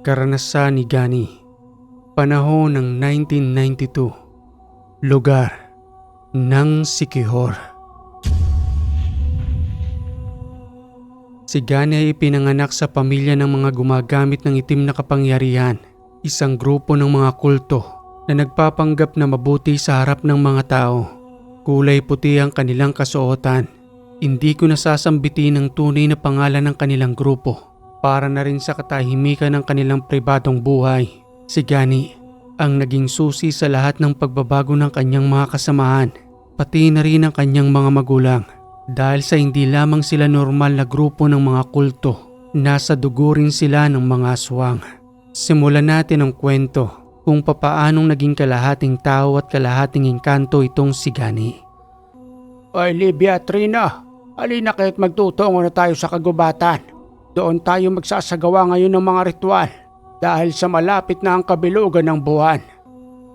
Karanasan ni Gani. Panahon ng 1992. Lugar ng Siquijor. Si Gani ay ipinanganak sa pamilya ng mga gumagamit ng itim na kapangyarihan, isang grupo ng mga kulto na nagpapanggap na mabuti sa harap ng mga tao. Kulay puti ang kanilang kasuotan. Hindi ko nasasambitin ang tunay na pangalan ng kanilang grupo para na rin sa katahimikan ng kanilang pribadong buhay. Si Gani ang naging susi sa lahat ng pagbabago ng kanyang mga kasamahan, pati na rin ang kanyang mga magulang. Dahil sa hindi lamang sila normal na grupo ng mga kulto, nasa dugo rin sila ng mga aswang. Simulan natin ang kwento kung papaanong naging kalahating tao at kalahating engkanto itong si Gani. Oy Libya, Trina, halina kaya't magtutungo na tayo sa kagubatan. Doon tayo magsasagawa ngayon ng mga ritual dahil sa malapit na ang kabilugan ng buwan.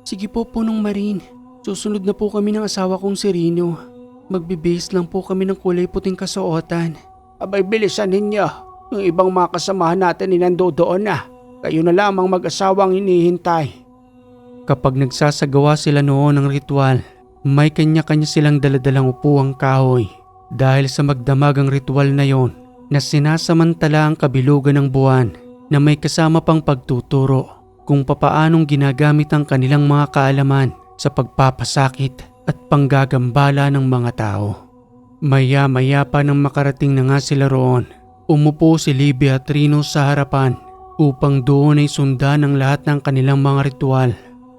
Sige po Punong Marin, susunod na po kami ng asawa kong si Rino. Magbibihis lang po kami ng kulay puting kasuotan. Abay bilisan ninyo, yung ibang mga kasamahan natin ay nandoon na. Kayo na lamang mag-asawang hinihintay. Kapag nagsasagawa sila noon ng ritual, may kanya-kanya silang daladalang upuang kahoy. Dahil sa magdamagang ritual na yon, na sinasamantala ang kabilugan ng buwan na may kasama pang pagtuturo kung papaanong ginagamit ang kanilang mga kaalaman sa pagpapasakit at panggagambala ng mga tao. Maya-maya pa nang makarating na nga sila roon, umupo si Libya at Rino sa harapan upang doon ay sundan ang lahat ng kanilang mga ritual.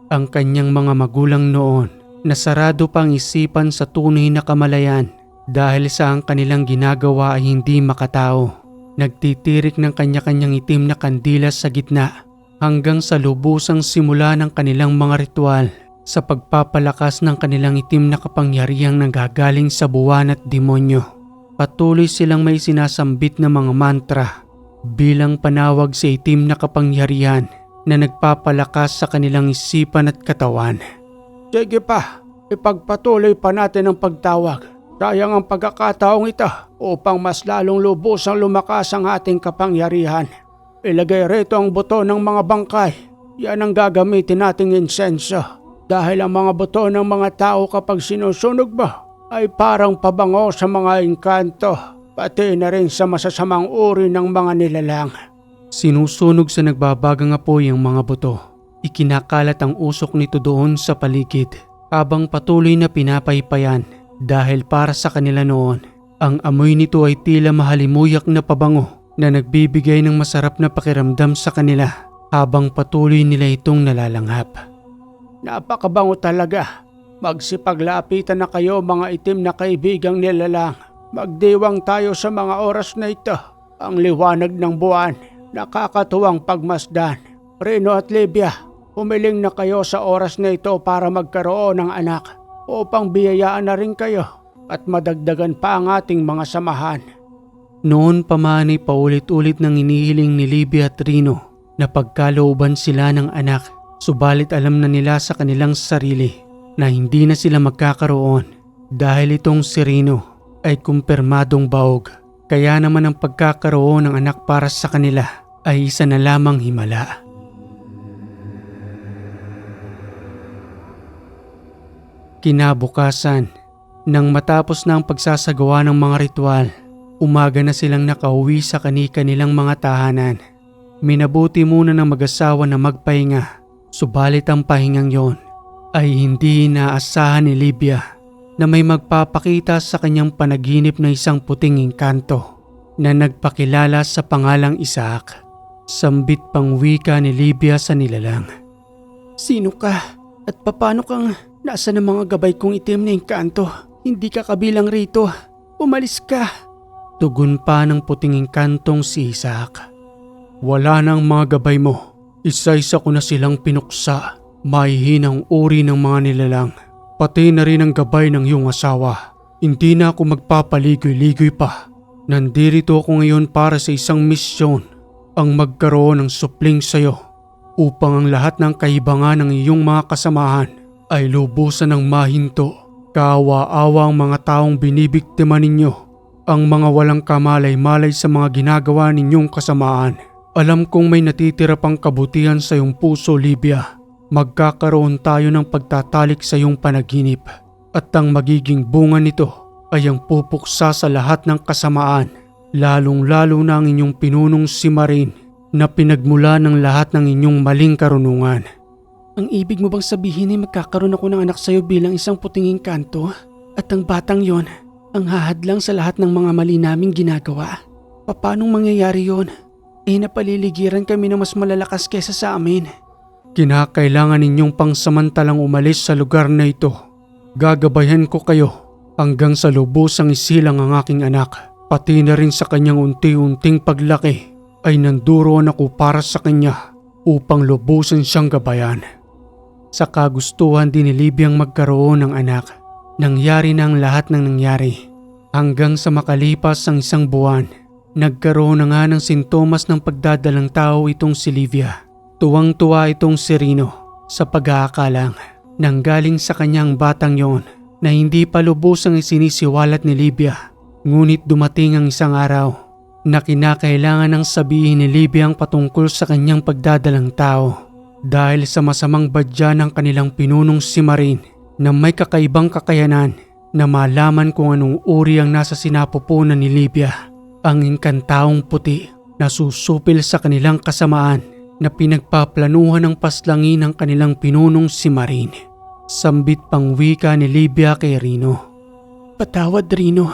Ang kanyang mga magulang noon na sarado pang isipan sa tunay na kamalayan dahil sa ang kanilang ginagawa ay hindi makatao. Nagtitirik ng kanya-kanyang itim na kandila sa gitna hanggang sa lubusang simula ng kanilang mga ritual sa pagpapalakas ng kanilang itim na kapangyarihang nanggagaling sa buwan at demonyo. Patuloy silang may sinasambit na mga mantra bilang panawag sa itim na kapangyarihan na nagpapalakas sa kanilang isipan at katawan. Sige pa, ipagpatuloy pa natin ang pagtawag. Sayang ang pagkakataong ito upang mas lalong lubusang lumakas ang ating kapangyarihan. Ilagay rito ang buto ng mga bangkay. Yan ang gagamitin nating insenso. Dahil ang mga buto ng mga tao kapag sinusunog mo ay parang pabango sa mga engkanto, pati na rin sa masasamang uri ng mga nilalang. Sinusunog sa nagbabagang apoy ang mga buto. Ikinakalat ang usok nito doon sa paligid habang patuloy na pinapaypayan. Dahil para sa kanila noon, ang amoy nito ay tila mahalimuyak na pabango na nagbibigay ng masarap na pakiramdam sa kanila habang patuloy nila itong nalalanghap. Napakabango talaga. Magsipaglapitan na kayo mga itim na kaibigang nilalang. Magdiwang tayo sa mga oras na ito. Ang liwanag ng buwan, nakakatuwang pagmasdan. Rino at Libya, humiling na kayo sa oras na ito para magkaroon ng anak upang biyayaan na rin kayo at madagdagan pa ang ating mga samahan. Noon pa man ay paulit-ulit nang inihiling ni Libya at Rino na pagkalooban sila ng anak, subalit alam na nila sa kanilang sarili na hindi na sila magkakaroon dahil itong si Rino ay kumpirmadong baog. Kaya naman ang pagkakaroon ng anak para sa kanila ay isa na lamang himala. Kinabukasan, nang matapos na ang pagsasagawa ng mga ritual, umaga na silang nakauwi sa kani-kanilang mga tahanan. Minabuti muna ng mag-asawa na magpahinga, subalit ang pahingang yon ay hindi inaasahan ni Libya na may magpapakita sa kanyang panaginip na isang puting engkanto na nagpakilala sa pangalang Isaac. Sambit pang wika ni Libya sa nilalang. Sino ka? At paano kang nasa ng mga gabay kong itim na engkanto? Hindi ka kabilang rito. Umalis ka. Tugon pa ng puting engkantong si Isaac. Wala nang mga gabay mo. Isa-isa ko na silang pinuksa. Mahihinang uri ng mga nilalang. Pati na rin ang gabay ng iyong asawa. Hindi na ako magpapaligoy-ligoy pa. Nandirito ako ngayon para sa isang misyon. Ang magkaroon ng supling sayo upang ang lahat ng kahibangan ng iyong mga kasamahan ay lubusan ng mahinto. Kaawa-awa ang mga taong binibiktima ninyo. Ang mga walang kamalay-malay sa mga ginagawa ninyong kasamaan. Alam kong may natitira pang kabutihan sa iyong puso, Livia. Magkakaroon tayo ng pagtatalik sa iyong panaginip at ang magiging bunga nito ay ang pupuksa sa lahat ng kasamaan, lalong-lalo na ang inyong pinunong si Marin na pinagmula ng lahat ng inyong maling karunungan. Ang ibig mo bang sabihin ay magkakaroon ako ng anak sa'yo bilang isang puting engkanto? At ang batang yon ang hahadlang sa lahat ng mga mali naming ginagawa? Paanong mangyayari yon? Napaliligiran kami ng mas malalakas kesa sa amin. Kinakailangan ninyong pangsamantalang umalis sa lugar na ito. Gagabayan ko kayo hanggang sa lubusang isilang ang aking anak. Pati na rin sa kanyang unti-unting paglaki ay nanduroon ako para sa kanya upang lubusan siyang gabayan. Sa kagustuhan din ni Libyang magkaroon ng anak, nangyari na ang lahat ng nangyari. Hanggang sa makalipas ang isang buwan, nagkaroon na nga ng sintomas ng pagdadalang tao itong si Livia. Tuwang-tuwa itong si Rino sa pag-aakalang nanggaling sa kanyang batang yon na hindi pa lubusang isinisiwalat ni Livia. Ngunit dumating ang isang araw na kinakailangan ng sabihin ni Livia ang patungkol sa kanyang pagdadalang tao dahil sa masamang badya ng kanilang pinunong si Marin na may kakaibang kakayanan na malaman kung anong uri ang nasa sinapupunan ni Livia. Ang engkantaong puti na susupil sa kanilang kasamaan na pinagpaplanuhan ng paslangin ng kanilang pinunong si Marin. Sambit pang wika ni Livia kay Rino. Patawad, Rino.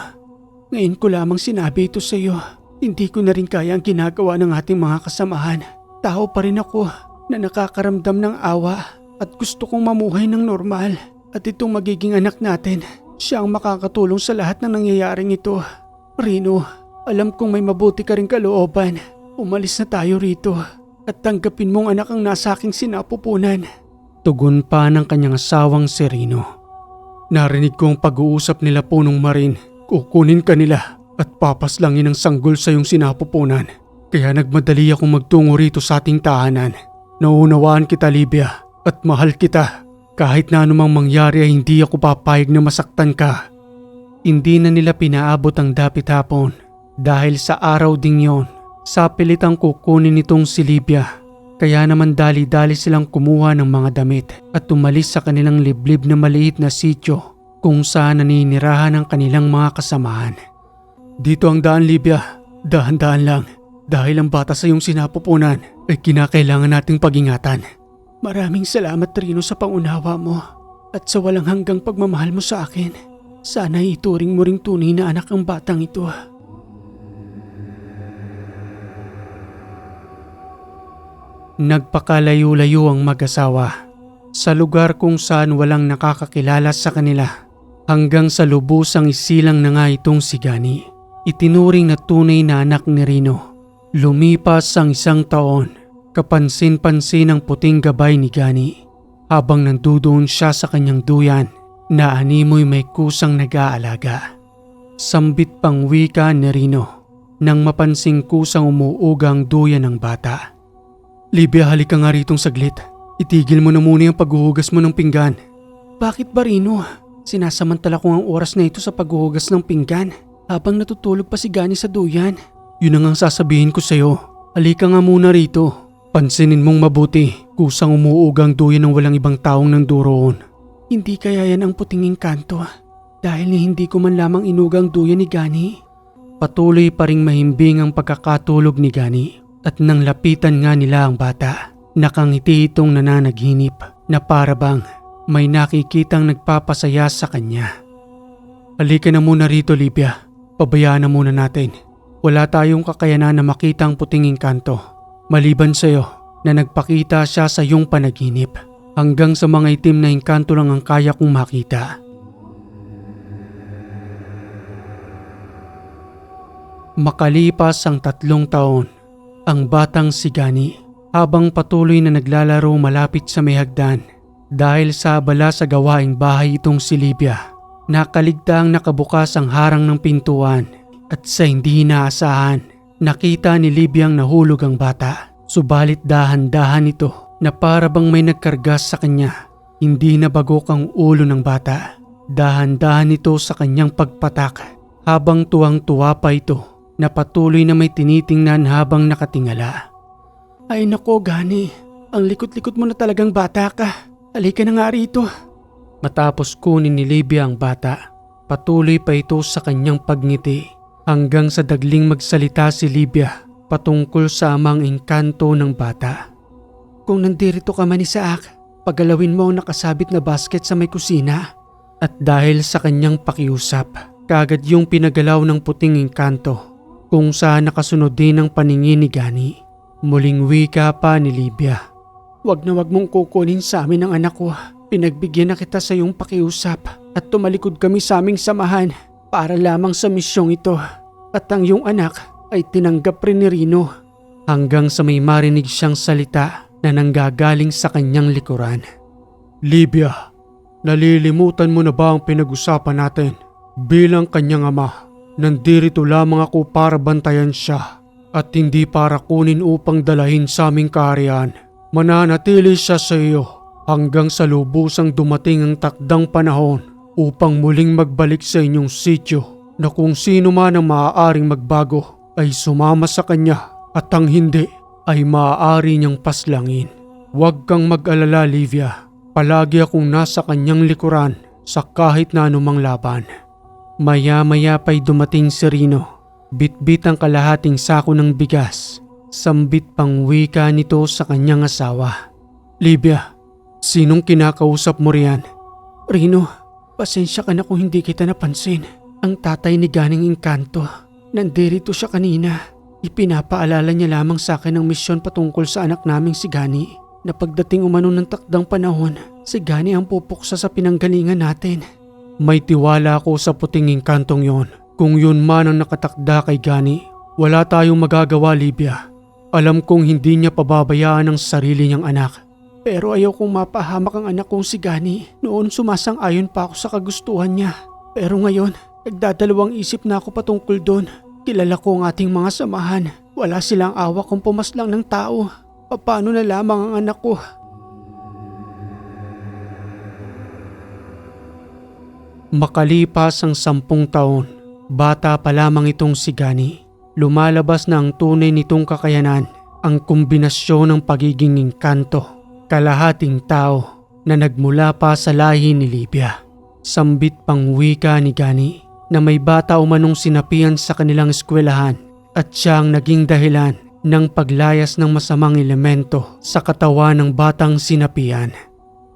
Ngayon ko lamang sinabi ito sa iyo. Hindi ko na rin kaya ang ginagawa ng ating mga kasamahan. Tao pa rin ako na nakakaramdam ng awa at gusto kong mamuhay ng normal. At itong magiging anak natin, siya ang makakatulong sa lahat ng nangyayaring ito. Rino, alam kong may mabuti ka ring kalooban. Umalis na tayo rito at tanggapin mong anak ang nasa aking sinapupunan. Tugon pa ng kanyang asawang si Rino. Narinig ko ang pag-uusap nila punong Marin. Kukunin ka nila at papaslangin ang sanggol sa iyong sinapupunan. Kaya nagmadali akong magtungo rito sa ating tahanan. Naunawaan kita, Livia, at mahal kita. Kahit na anumang mangyari ay hindi ako papayag na masaktan ka. Hindi na nila pinaabot ang dapit hapon dahil sa araw ding yon, sa pilitang kukunin nitong si Livia. Kaya naman dali-dali silang kumuha ng mga damit at umalis sa kanilang liblib na maliit na sityo kung saan naninirahan ang kanilang mga kasamahan. Dito ang daan, Livia. Dahan-dahan lang dahil ang bata sa iyong sinapupunan ay kinakailangan nating pag-ingatan. Maraming salamat, Rino, sa pangunawa mo at sa walang hanggang pagmamahal mo sa akin. Sana ituring mo ring tunay na anak ang batang ito. Nagpakalayo-layo ang mag-asawa sa lugar kung saan walang nakakakilala sa kanila hanggang sa lubusang isilang na nga itong si Gani. Itinuring na tunay na anak ni Rino. Lumipas ang isang taon. Kapansin-pansin ang puting gabay ni Gani habang nandudoon siya sa kanyang duyan na animoy may kusang nag-aalaga. Sambit pang wika ni Rino nang mapansing kusang umuuga ang duyan ng bata. Livia, halika nga ritong saglit. Itigil mo na muna yung paghuhugas mo ng pinggan. Bakit ba, Rino? Sinasamantala ko ang oras na ito sa paghuhugas ng pinggan habang natutulog pa si Gani sa duyan. Yun ang sasabihin ko sa'yo. Halika nga muna rito. Pansinin mong mabuti, kusang umuugang duyan ng walang ibang taong nanduroon. Hindi kaya yan ang puting engkanto dahil hindi ko man lamang inugang duyan ni Gani. Patuloy pa ring mahimbing ang pagkakatulog ni Gani at nang lapitan nga nila ang bata, nakangiti itong nananaghinip na parabang may nakikitang nagpapasaya sa kanya. Halika na muna rito, Livia. Pabayaan na muna natin. Wala tayong kakayanan na makita ang puting engkanto. Maliban sa iyo na nagpakita siya sa iyong panaginip, hanggang sa mga itim na engkanto lang ang kaya kong makita. Makalipas ang 3 taon, ang batang si Gani habang patuloy na naglalaro malapit sa may hagdan dahil sa abala sa gawaing bahay itong si Livia, nakaligtaang nakabukas ang harang ng pintuan at sa hindi inaasahan, nakita ni Livia ang nahulog ang bata, subalit dahan-dahan ito na para bang may nagkargas sa kanya. Hindi nabagok ang ulo ng bata. Dahan-dahan ito sa kanyang pagpatak habang tuwang-tuwa pa ito na patuloy na may tinitingnan habang nakatingala. Ay nako Gani, ang likot-likot mo na talagang bata ka. Halika na nga rito. Matapos kunin ni Libya ang bata, patuloy pa ito sa kanyang pagngiti hanggang sa dagling magsalita si Libya patungkol sa amang engkanto ng bata. Kung nandirito ka man Isaac, pagalawin mo ang nakasabit na basket sa may kusina. At dahil sa kanyang pakiusap, kagad yung pinagalaw ng puting engkanto kung saan nakasunod din ang paningin ni Gani. Muling wika pa ni Libya. Wag na wag mong kukunin sa amin ang anak ko. Pinagbigyan na kita sa iyong pakiusap at tumalikod kami sa aming samahan para lamang sa misyong ito. At ang iyong anak ay tinanggap rin ni Rino. Hanggang sa may marinig siyang salita na nanggagaling sa kanyang likuran. Libya, nalilimutan mo na ba ang pinag-usapan natin? Bilang kanyang ama, nandirito lamang ako para bantayan siya at hindi para kunin upang dalahin sa aming kaharian. Mananatili siya sa iyo hanggang sa lubusang dumating ang takdang panahon upang muling magbalik sa inyong sityo na kung sino man ang maaaring magbago ay sumama sa kanya at ang hindi ay maaari niyang paslangin. Huwag kang mag-alala Livia, palagi akong nasa kanyang likuran sa kahit na anumang laban. Maya-maya pa'y dumating si Rino, bitbit ang kalahating sako ng bigas, sambit pang wika nito sa kanyang asawa. Livia, sinong kinakausap mo riyan? Rino, pasensya ka na kung hindi kita napansin. Ang tatay ni Ganing Engkanto, nandirito siya kanina. Ipinapaalala niya lamang sa akin ang misyon patungkol sa anak naming si Gani na pagdating umano ng takdang panahon, si Gani ang pupuksa sa pinanggalingan natin. May tiwala ako sa puting engkantong yon. Kung yun man ang nakatakda kay Gani, wala tayong magagawa Libya. Alam kong hindi niya pababayaan ang sarili niyang anak. Pero ayaw kong mapahamak ang anak kong si Gani. Noon sumasang-ayon pa ako sa kagustuhan niya. Pero ngayon, nagdadalawang isip na ako patungkol doon. Kilala ko ang ating mga samahan. Wala silang awa kung pumaslang ng tao. Paano na lamang ang anak ko? Makalipas ang 10 taon, bata pa lamang itong si Gani. Lumalabas na ang tunay nitong kakayanan, ang kombinasyon ng pagiging engkanto, kalahating tao na nagmula pa sa lahi ni Libya. Sambit pang wika ni Gani na may bata umanong sinapian sa kanilang eskwelahan at siya ang naging dahilan ng paglayas ng masamang elemento sa katawan ng batang sinapian.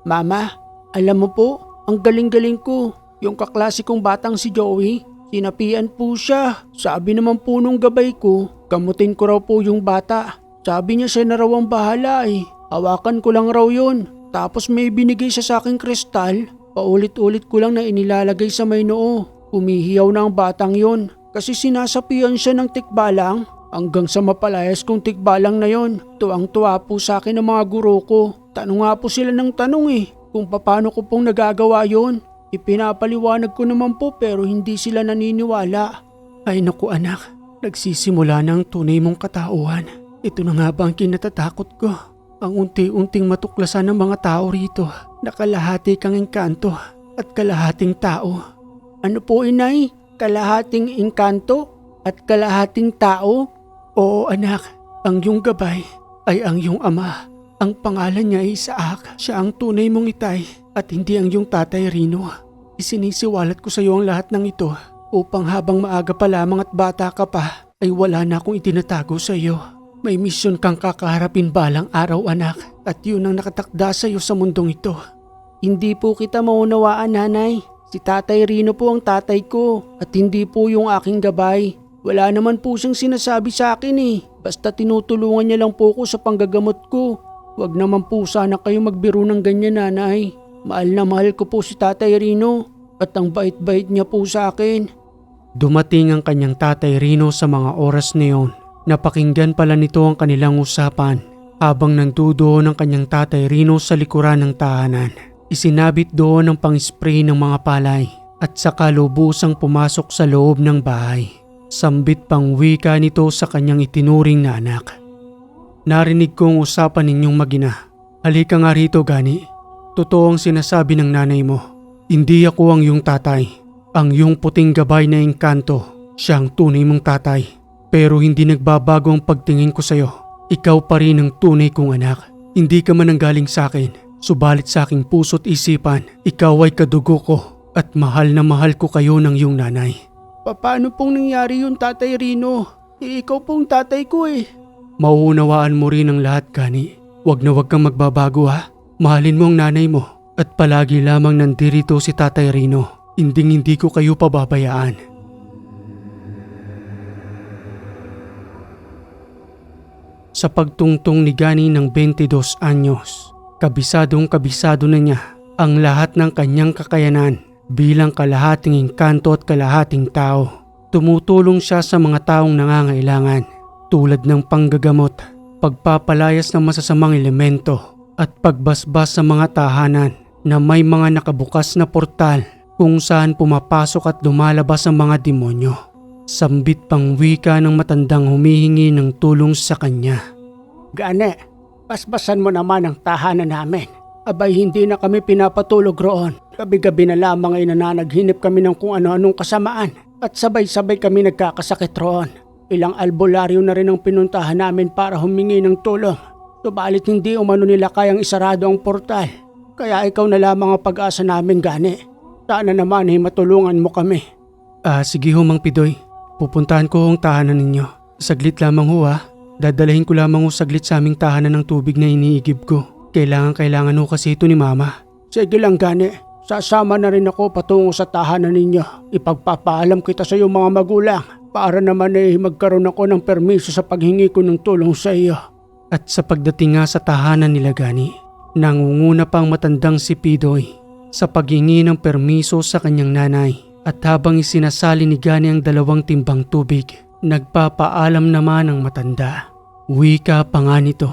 Mama, alam mo po, ang galing-galing ko. Yung kaklase kong batang si Joey, sinapian po siya. Sabi naman po nung gabay ko, gamutin ko raw po yung bata. Sabi niya siya na raw ang bahala eh. Hawakan ko lang raw yun. Tapos may binigay siya sa aking kristal. Paulit-ulit ko lang na inilalagay sa may noo. Umihiyaw na ang batang yon kasi sinasapian siya ng tikbalang hanggang sa mapalayas kong tikbalang na yon. Tuwang-tuwa po sa akin ang mga guro ko. Tanong nga po sila ng tanong eh kung paano ko pong nagagawa yon. Ipinapaliwanag ko naman po pero hindi sila naniniwala. Ay naku anak, nagsisimula na ang tunay mong katauhan. Ito na nga ba ang kinatatakot ko? Ang unti-unting matuklasan ng mga tao rito na kalahati kang engkanto at kalahating tao. Ano po inay? Kalahating engkanto at kalahating tao? Oo anak, ang iyong gabay ay ang iyong ama. Ang pangalan niya ay Isaac. Siya ang tunay mong itay at hindi ang iyong tatay Rino. Isinisiwalat ko sa iyo ang lahat ng ito upang habang maaga pa lamang at bata ka pa ay wala na akong itinatago sa iyo. May misyon kang kakaharapin balang araw anak at yun ang nakatakda sa iyo sa mundong ito. Hindi po kita maunawaan nanay. Si Tatay Rino po ang tatay ko at hindi po yung aking gabay. Wala naman po siyang sinasabi sa akin eh. Basta tinutulungan niya lang po ko sa panggagamot ko. Huwag naman po sana kayo magbiro ng ganyan nanay. Mahal na mahal ko po si Tatay Rino at ang bait-bait niya po sa akin. Dumating ang kanyang Tatay Rino sa mga oras na yun. Napakinggan pala nito ang kanilang usapan habang nandudoon ang kanyang Tatay Rino sa likuran ng tahanan. Isinabit doon ang pang-spray ng mga palay at saka lubusang pumasok sa loob ng bahay. Sambit pang wika nito sa kanyang itinuring na anak. Narinig kong usapan ninyong magina. Halika nga rito Gani. Totoo ang sinasabi ng nanay mo. Hindi ako ang iyong tatay. Ang iyong puting gabay na engkanto, siya ang tunay mong tatay. Pero hindi nagbabago ang pagtingin ko sa iyo. Ikaw pa rin ang tunay kong anak. Hindi ka man nanggaling sa akin, subalit sa aking puso't isipan, ikaw ay kadugo ko at mahal na mahal ko kayo ng iyong nanay. Paano pong nangyari yun, Tatay Rino? Ikaw pong tatay ko eh. Mauunawaan mo rin ang lahat, Gani. Huwag na huwag kang magbabago ha. Mahalin mo ang nanay mo at palagi lamang nandirito si Tatay Rino. Hindi ko kayo pababayaan. Sa pagtungtong ni Gani ng 22 anyos, kabisado na niya ang lahat ng kanyang kakayanan bilang kalahating engkanto at kalahating tao. Tumutulong siya sa mga taong nangangailangan tulad ng panggagamot, pagpapalayas ng masasamang elemento at pagbasbas sa mga tahanan na may mga nakabukas na portal kung saan pumapasok at lumalabas ang mga demonyo. Sambit pang wika ng matandang humihingi ng tulong sa kanya. Gani, basbasan mo naman ang tahanan namin. Abay hindi na kami pinapatulog roon. Gabi-gabi na lamang ay nananaghinip kami ng kung ano-anong kasamaan at sabay-sabay kami nagkakasakit roon. Ilang albularyo na rin ang pinuntahan namin para humingi ng tulong. Subalit hindi umano nila kayang isarado ang portal. Kaya ikaw na lamang ang pag-asa namin, Gani. Sana naman ay matulungan mo kami. Sige ho, Mang Pidoy. Pupuntahan ko ang tahanan ninyo. Saglit lamang ho ha. Dadalahin ko lamang ho saglit sa aming tahanan ng tubig na iniigib ko. Kailangan ho kasi ito ni Mama. Sige lang, Gani. Sasama na rin ako patungo sa tahanan ninyo. Ipagpapaalam kita sa iyong mga magulang para naman ay magkaroon ako ng permiso sa paghingi ko ng tulong sa iyo. At sa pagdating nga sa tahanan nila, Gani, nangunguna pa ang matandang si Pidoy sa paghingi ng permiso sa kanyang nanay. At habang isinasali ni Gani ang 2 timbang tubig, nagpapaalam naman ang matanda. Wika pa nga nito.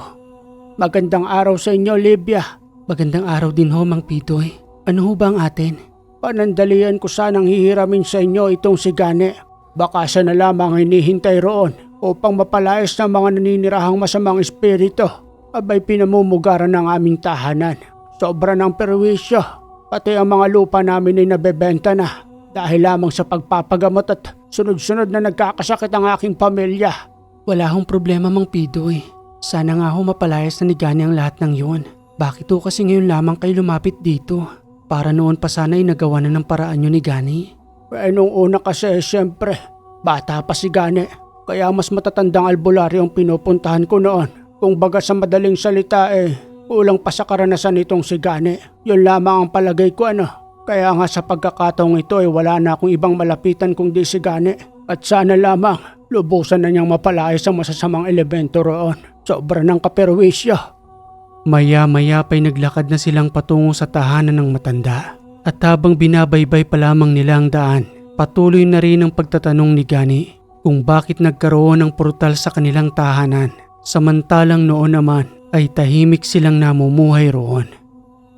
Magandang araw sa inyo, Libya. Magandang araw din ho, Mang Pidoy. Ano ho ba ang atin? Panandalian ko sanang hihiramin sa inyo itong si Gani. Baka siya na lamang hinihintay roon upang mapalayas ng mga naninirahang masamang espiritu. Abay pinamumugaran ng aming tahanan. Sobra ng perwisyo. Pati ang mga lupa namin ay nabebenta na. Dahil lamang sa pagpapagamot at sunod-sunod na nagkakasakit ang aking pamilya. Wala hong problema, Mang Pidoy. Sana nga ho mapalayas na ni Gani ang lahat ng yun. Bakit ho kasi ngayon lamang kayo lumapit dito? Para noon pa sana ay nagawa na ng paraan nyo ni Gani. Nung una kasi siyempre, bata pa si Gani. Kaya mas matatandang albularyo ang pinupuntahan ko noon. Kung baga sa madaling salita kulang pa sa karanasan nitong si Gani. Yun lamang ang palagay ko Kaya nga sa pagkakataong ito wala na akong ibang malapitan kundi si Gani. At sana lamang lubusan na niyang mapalayas ang masasamang elemento roon. Sobra ng kaperwisyo. Maya-maya pa'y naglakad na silang patungo sa tahanan ng matanda. At habang binabaybay pa lamang nila ang daan, patuloy na rin ang pagtatanong ni Gani kung bakit nagkaroon ng portal sa kanilang tahanan. Samantalang noon naman ay tahimik silang namumuhay roon.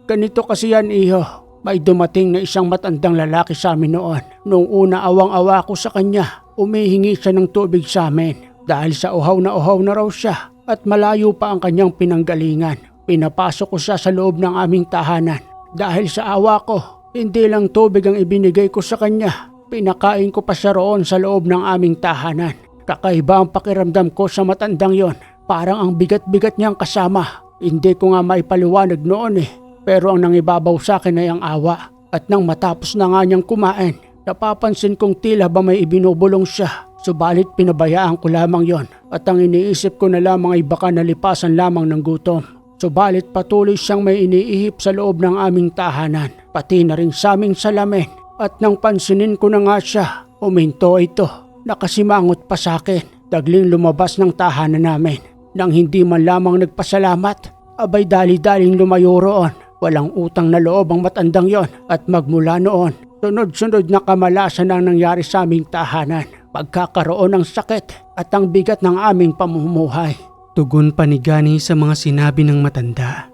Ganito kasi yan, iho. May dumating na isang matandang lalaki sa amin noon. Noong una awang-awa ko sa kanya, umihingi siya ng tubig sa amin. Dahil sa uhaw na raw siya at malayo pa ang kanyang pinanggalingan. Pinapasok ko siya sa loob ng aming tahanan. Dahil sa awa ko, hindi lang tubig ang ibinigay ko sa kanya. Pinakain ko pa siya roon sa loob ng aming tahanan. Kakaiba ang pakiramdam ko sa matandang yon. Parang ang bigat-bigat niyang kasama. Hindi ko nga maipaliwanag noon Pero ang nangibabaw sa akin ay ang awa. At nang matapos na nga niyang kumain, napapansin kong tila ba may ibinubulong siya. Subalit pinabayaan ko lamang yon. At ang iniisip ko na lamang ay baka nalipasan lamang ng gutom. Subalit patuloy siyang may iniihip sa loob ng aming tahanan. Pati na rin sa aming salamin. At nang pansinin ko na nga siya, uminto ito. Nakasimangot pa sa akin. Dagling lumabas ng tahanan namin. Nang hindi man lamang nagpasalamat, abay dali-daling lumayo roon. Walang utang na loob ang matandang yon at magmula noon, sunod-sunod na kamalasan ang nangyari sa aming tahanan. Pagkakaroon ng sakit at ang bigat ng aming pamumuhay. Tugon pa ni Gani sa mga sinabi ng matanda.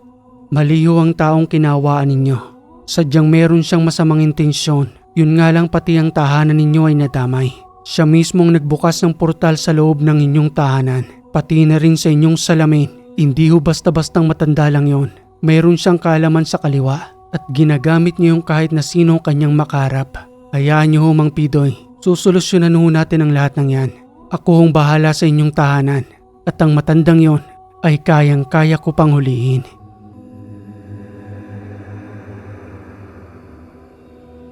Maliho ang taong kinawaan ninyo. Sadyang meron siyang masamang intensyon. Yun nga lang pati ang tahanan ninyo ay nadamay. Siya mismong nagbukas ng portal sa loob ng inyong tahanan. Pati na rin sa inyong salamin. Hindi ho basta-bastang matanda lang yon. Mayroon siyang kaalaman sa kaliwa at ginagamit niyo yung kahit na sino kanyang makarap. Hayaan niyo ho, Mang Pidoy. Susolusyonan ho natin ang lahat ng yan. Ako hong bahala sa inyong tahanan. At ang matandang yon ay kayang-kaya ko pang hulihin.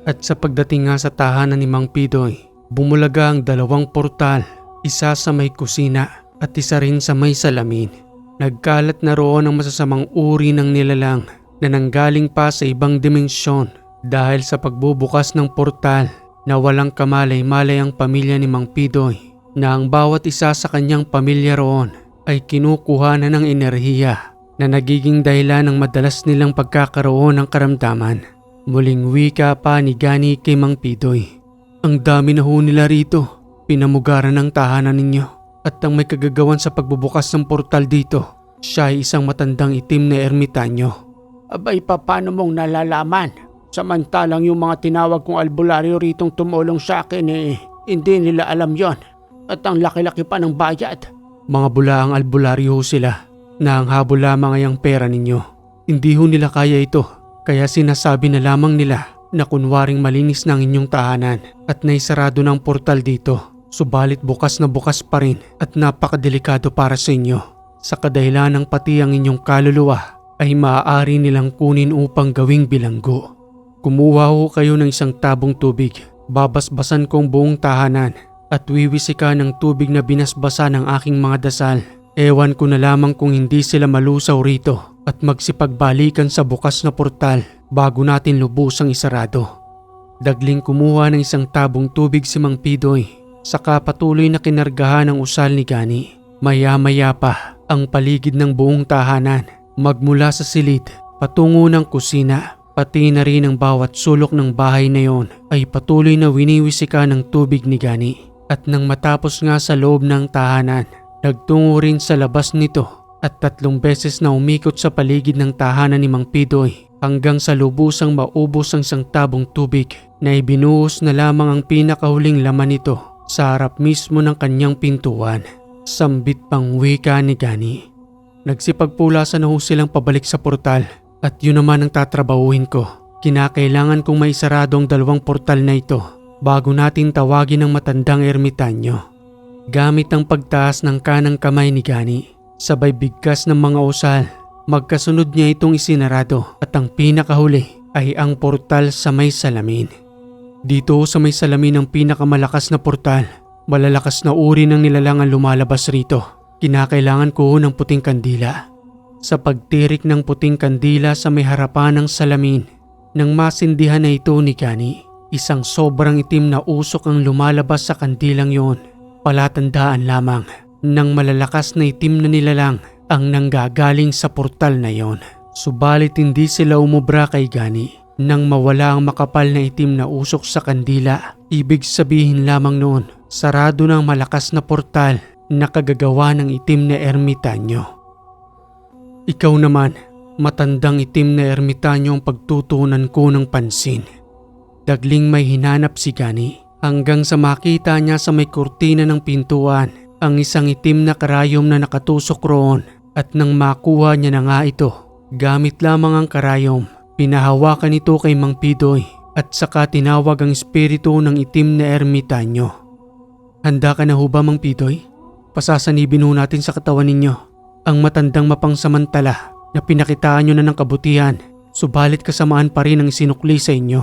At sa pagdating nga sa tahanan ni Mang Pidoy, bumulaga ang dalawang portal, isa sa may kusina at isa rin sa may salamin. Nagkalat na roon ang masasamang uri ng nilalang na nanggaling pa sa ibang dimensyon dahil sa pagbubukas ng portal na walang kamalay-malay ang pamilya ni Mang Pidoy na ang bawat isa sa kanyang pamilya roon ay kinukuha na ng enerhiya na nagiging dahilan ng madalas nilang pagkakaroon ng karamdaman. Muling wika pa ni Gani kay Mang Pidoy. Ang dami na ho nila rito, pinamugaran ng tahanan ninyo at ang may kagagawan sa pagbubukas ng portal dito, siya ay isang matandang itim na ermitanyo. Abay, paano mong nalalaman? Samantalang yung mga tinawag kong albularyo ritong tumulong sa akin hindi nila alam yon. At ang laki-laki pa ng bayad. Mga bulaang albularyo ho sila na ang habol lamang ay ang pera ninyo. Hindi ho nila kaya ito, kaya sinasabi na lamang nila na kunwaring malinis ng inyong tahanan at naisarado ng portal dito. Subalit bukas na bukas pa rin at napakadelikado para sa inyo. Sa kadahilan ng pati ang inyong kaluluwa ay maaari nilang kunin upang gawing bilanggo. Kumuha ho kayo ng isang tabong tubig, babasbasan kong buong tahanan at wiwisika ng tubig na binasbasa ng aking mga dasal. Ewan ko na lamang kung hindi sila malusaw rito at magsipagbalikan sa bukas na portal bago natin lubusang isarado. Dagling kumuha ng isang tabong tubig si Mang Pidoy, saka patuloy na kinargahan ang usal ni Gani. Maya-maya pa ang paligid ng buong tahanan, magmula sa silid patungo ng kusina, pati na rin ang bawat sulok ng bahay na yon ay patuloy na winiwisika ng tubig ni Gani. At nang matapos nga sa loob ng tahanan, nagtungo rin sa labas nito at 3 beses na umikot sa paligid ng tahanan ni Mang Pidoy hanggang sa lubusang maubos ang isang tabong tubig na ibinuhos na lamang ang pinakahuling laman nito sa harap mismo ng kanyang pintuan. Sambit pang wika ni Gani. Nagsipagpulasan na ho silang pabalik sa portal at yun naman ang tatrabahuhin ko. Kinakailangan kong maisarado ang 2 portal na ito bago natin tawagin ang matandang ermitanyo. Gamit ang pagtaas ng kanang kamay ni Gani, sabay bigkas ng mga usal, magkasunod niya itong isinarado at ang pinakahuli ay ang portal sa may salamin. Dito sa may salamin ang pinakamalakas na portal, malalakas na uri ng nilalang ang lumalabas rito. Kinakailangan ko ng puting kandila. Sa pagtirik ng puting kandila sa may harapan ng salamin, nang masindihan na ito ni Gani, isang sobrang itim na usok ang lumalabas sa kandilang yon. Palatandaan lamang ng malalakas na itim na nilalang ang nanggagaling sa portal na yon. Subalit hindi sila umubra kay Gani. Nang mawala ang makapal na itim na usok sa kandila, ibig sabihin lamang noon, sarado ng malakas na portal na kagagawa ng itim na ermitanyo. Ikaw naman, matandang itim na ermitanyo ang pagtutuunan ko ng pansin. Dagling may hinanap si Gani hanggang sa makita niya sa may kurtina ng pintuan ang isang itim na karayom na nakatusok roon at nang makuha niya na nga ito, gamit lamang ang karayom, pinahawakan ito kay Mang Pidoy at saka tinawag ang espiritu ng itim na ermitanyo. Handa ka na ho ba, Mang Pidoy? Pasasanibin ho natin sa katawan ninyo ang matandang mapangsamantala na pinakitaan nyo na ng kabutihan, subalit kasamaan pa rin ang sinukli sa inyo.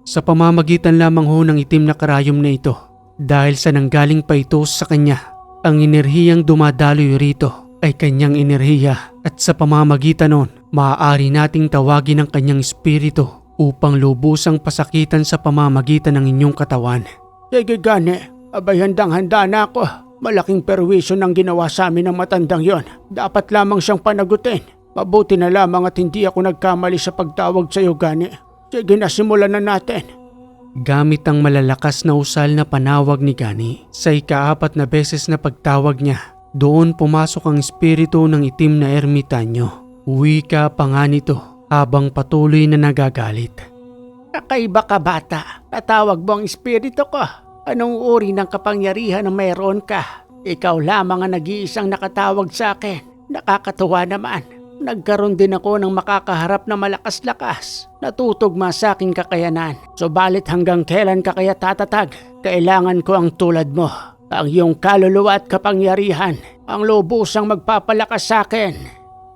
Sa pamamagitan lamang ho ng itim na karayom na ito, dahil sa nanggaling pa ito sa kanya, ang enerhiyang dumadaloy rito ay kanyang enerhiya at sa pamamagitan nun, maaari nating tawagin ang kanyang espiritu upang lubusang pasakitan sa pamamagitan ng inyong katawan. Sige Gani, abay handang-handa na ako. Malaking perwisyo ng ginawa sa amin ng matandang yon. Dapat lamang siyang panagutin. Mabuti na lamang at hindi ako nagkamali sa pagtawag sa iyo, Gani. Sige na, simulan na natin. Gamit ang malalakas na usal na panawag ni Gani, sa ika-4 na beses na pagtawag niya, doon pumasok ang espiritu ng itim na ermitanyo. Wika pa nga nito habang patuloy na nagagalit. Kakaiba ka bata, tatawag mo ang espiritu ko. Anong uri ng kapangyarihan na mayroon ka? Ikaw lamang ang nag-iisang nakatawag sa akin. Nakakatuwa naman. Nagkaroon din ako ng makakaharap na malakas-lakas. Natutugma sa aking kakayanan. Subalit hanggang kailan ka kaya tatatag? Kailangan ko ang tulad mo. Ang iyong kaluluwa at kapangyarihan ang lubusang magpapalakas sa akin.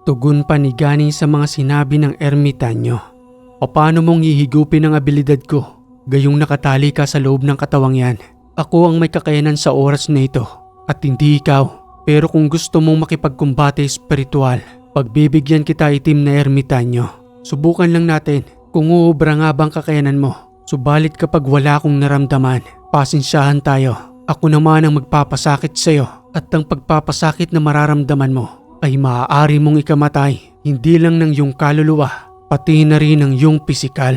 Tugon pa ni Gani sa mga sinabi ng ermitanyo. Paano mong hihigupin ang abilidad ko? Gayong nakatali ka sa loob ng katawang yan. Ako ang may kakayanan sa oras na ito at hindi ikaw. Pero kung gusto mong makipagkumbate espiritual, pagbibigyan kita itim na ermitanyo. Subukan lang natin kung uubra nga bang kakayanan mo. Subalit kapag wala akong naramdaman, pasensyahan tayo. Ako naman ang magpapasakit sa'yo at ang pagpapasakit na mararamdaman mo ay maaari mong ikamatay, hindi lang ng iyong kaluluwa, pati na rin ng iyong pisikal.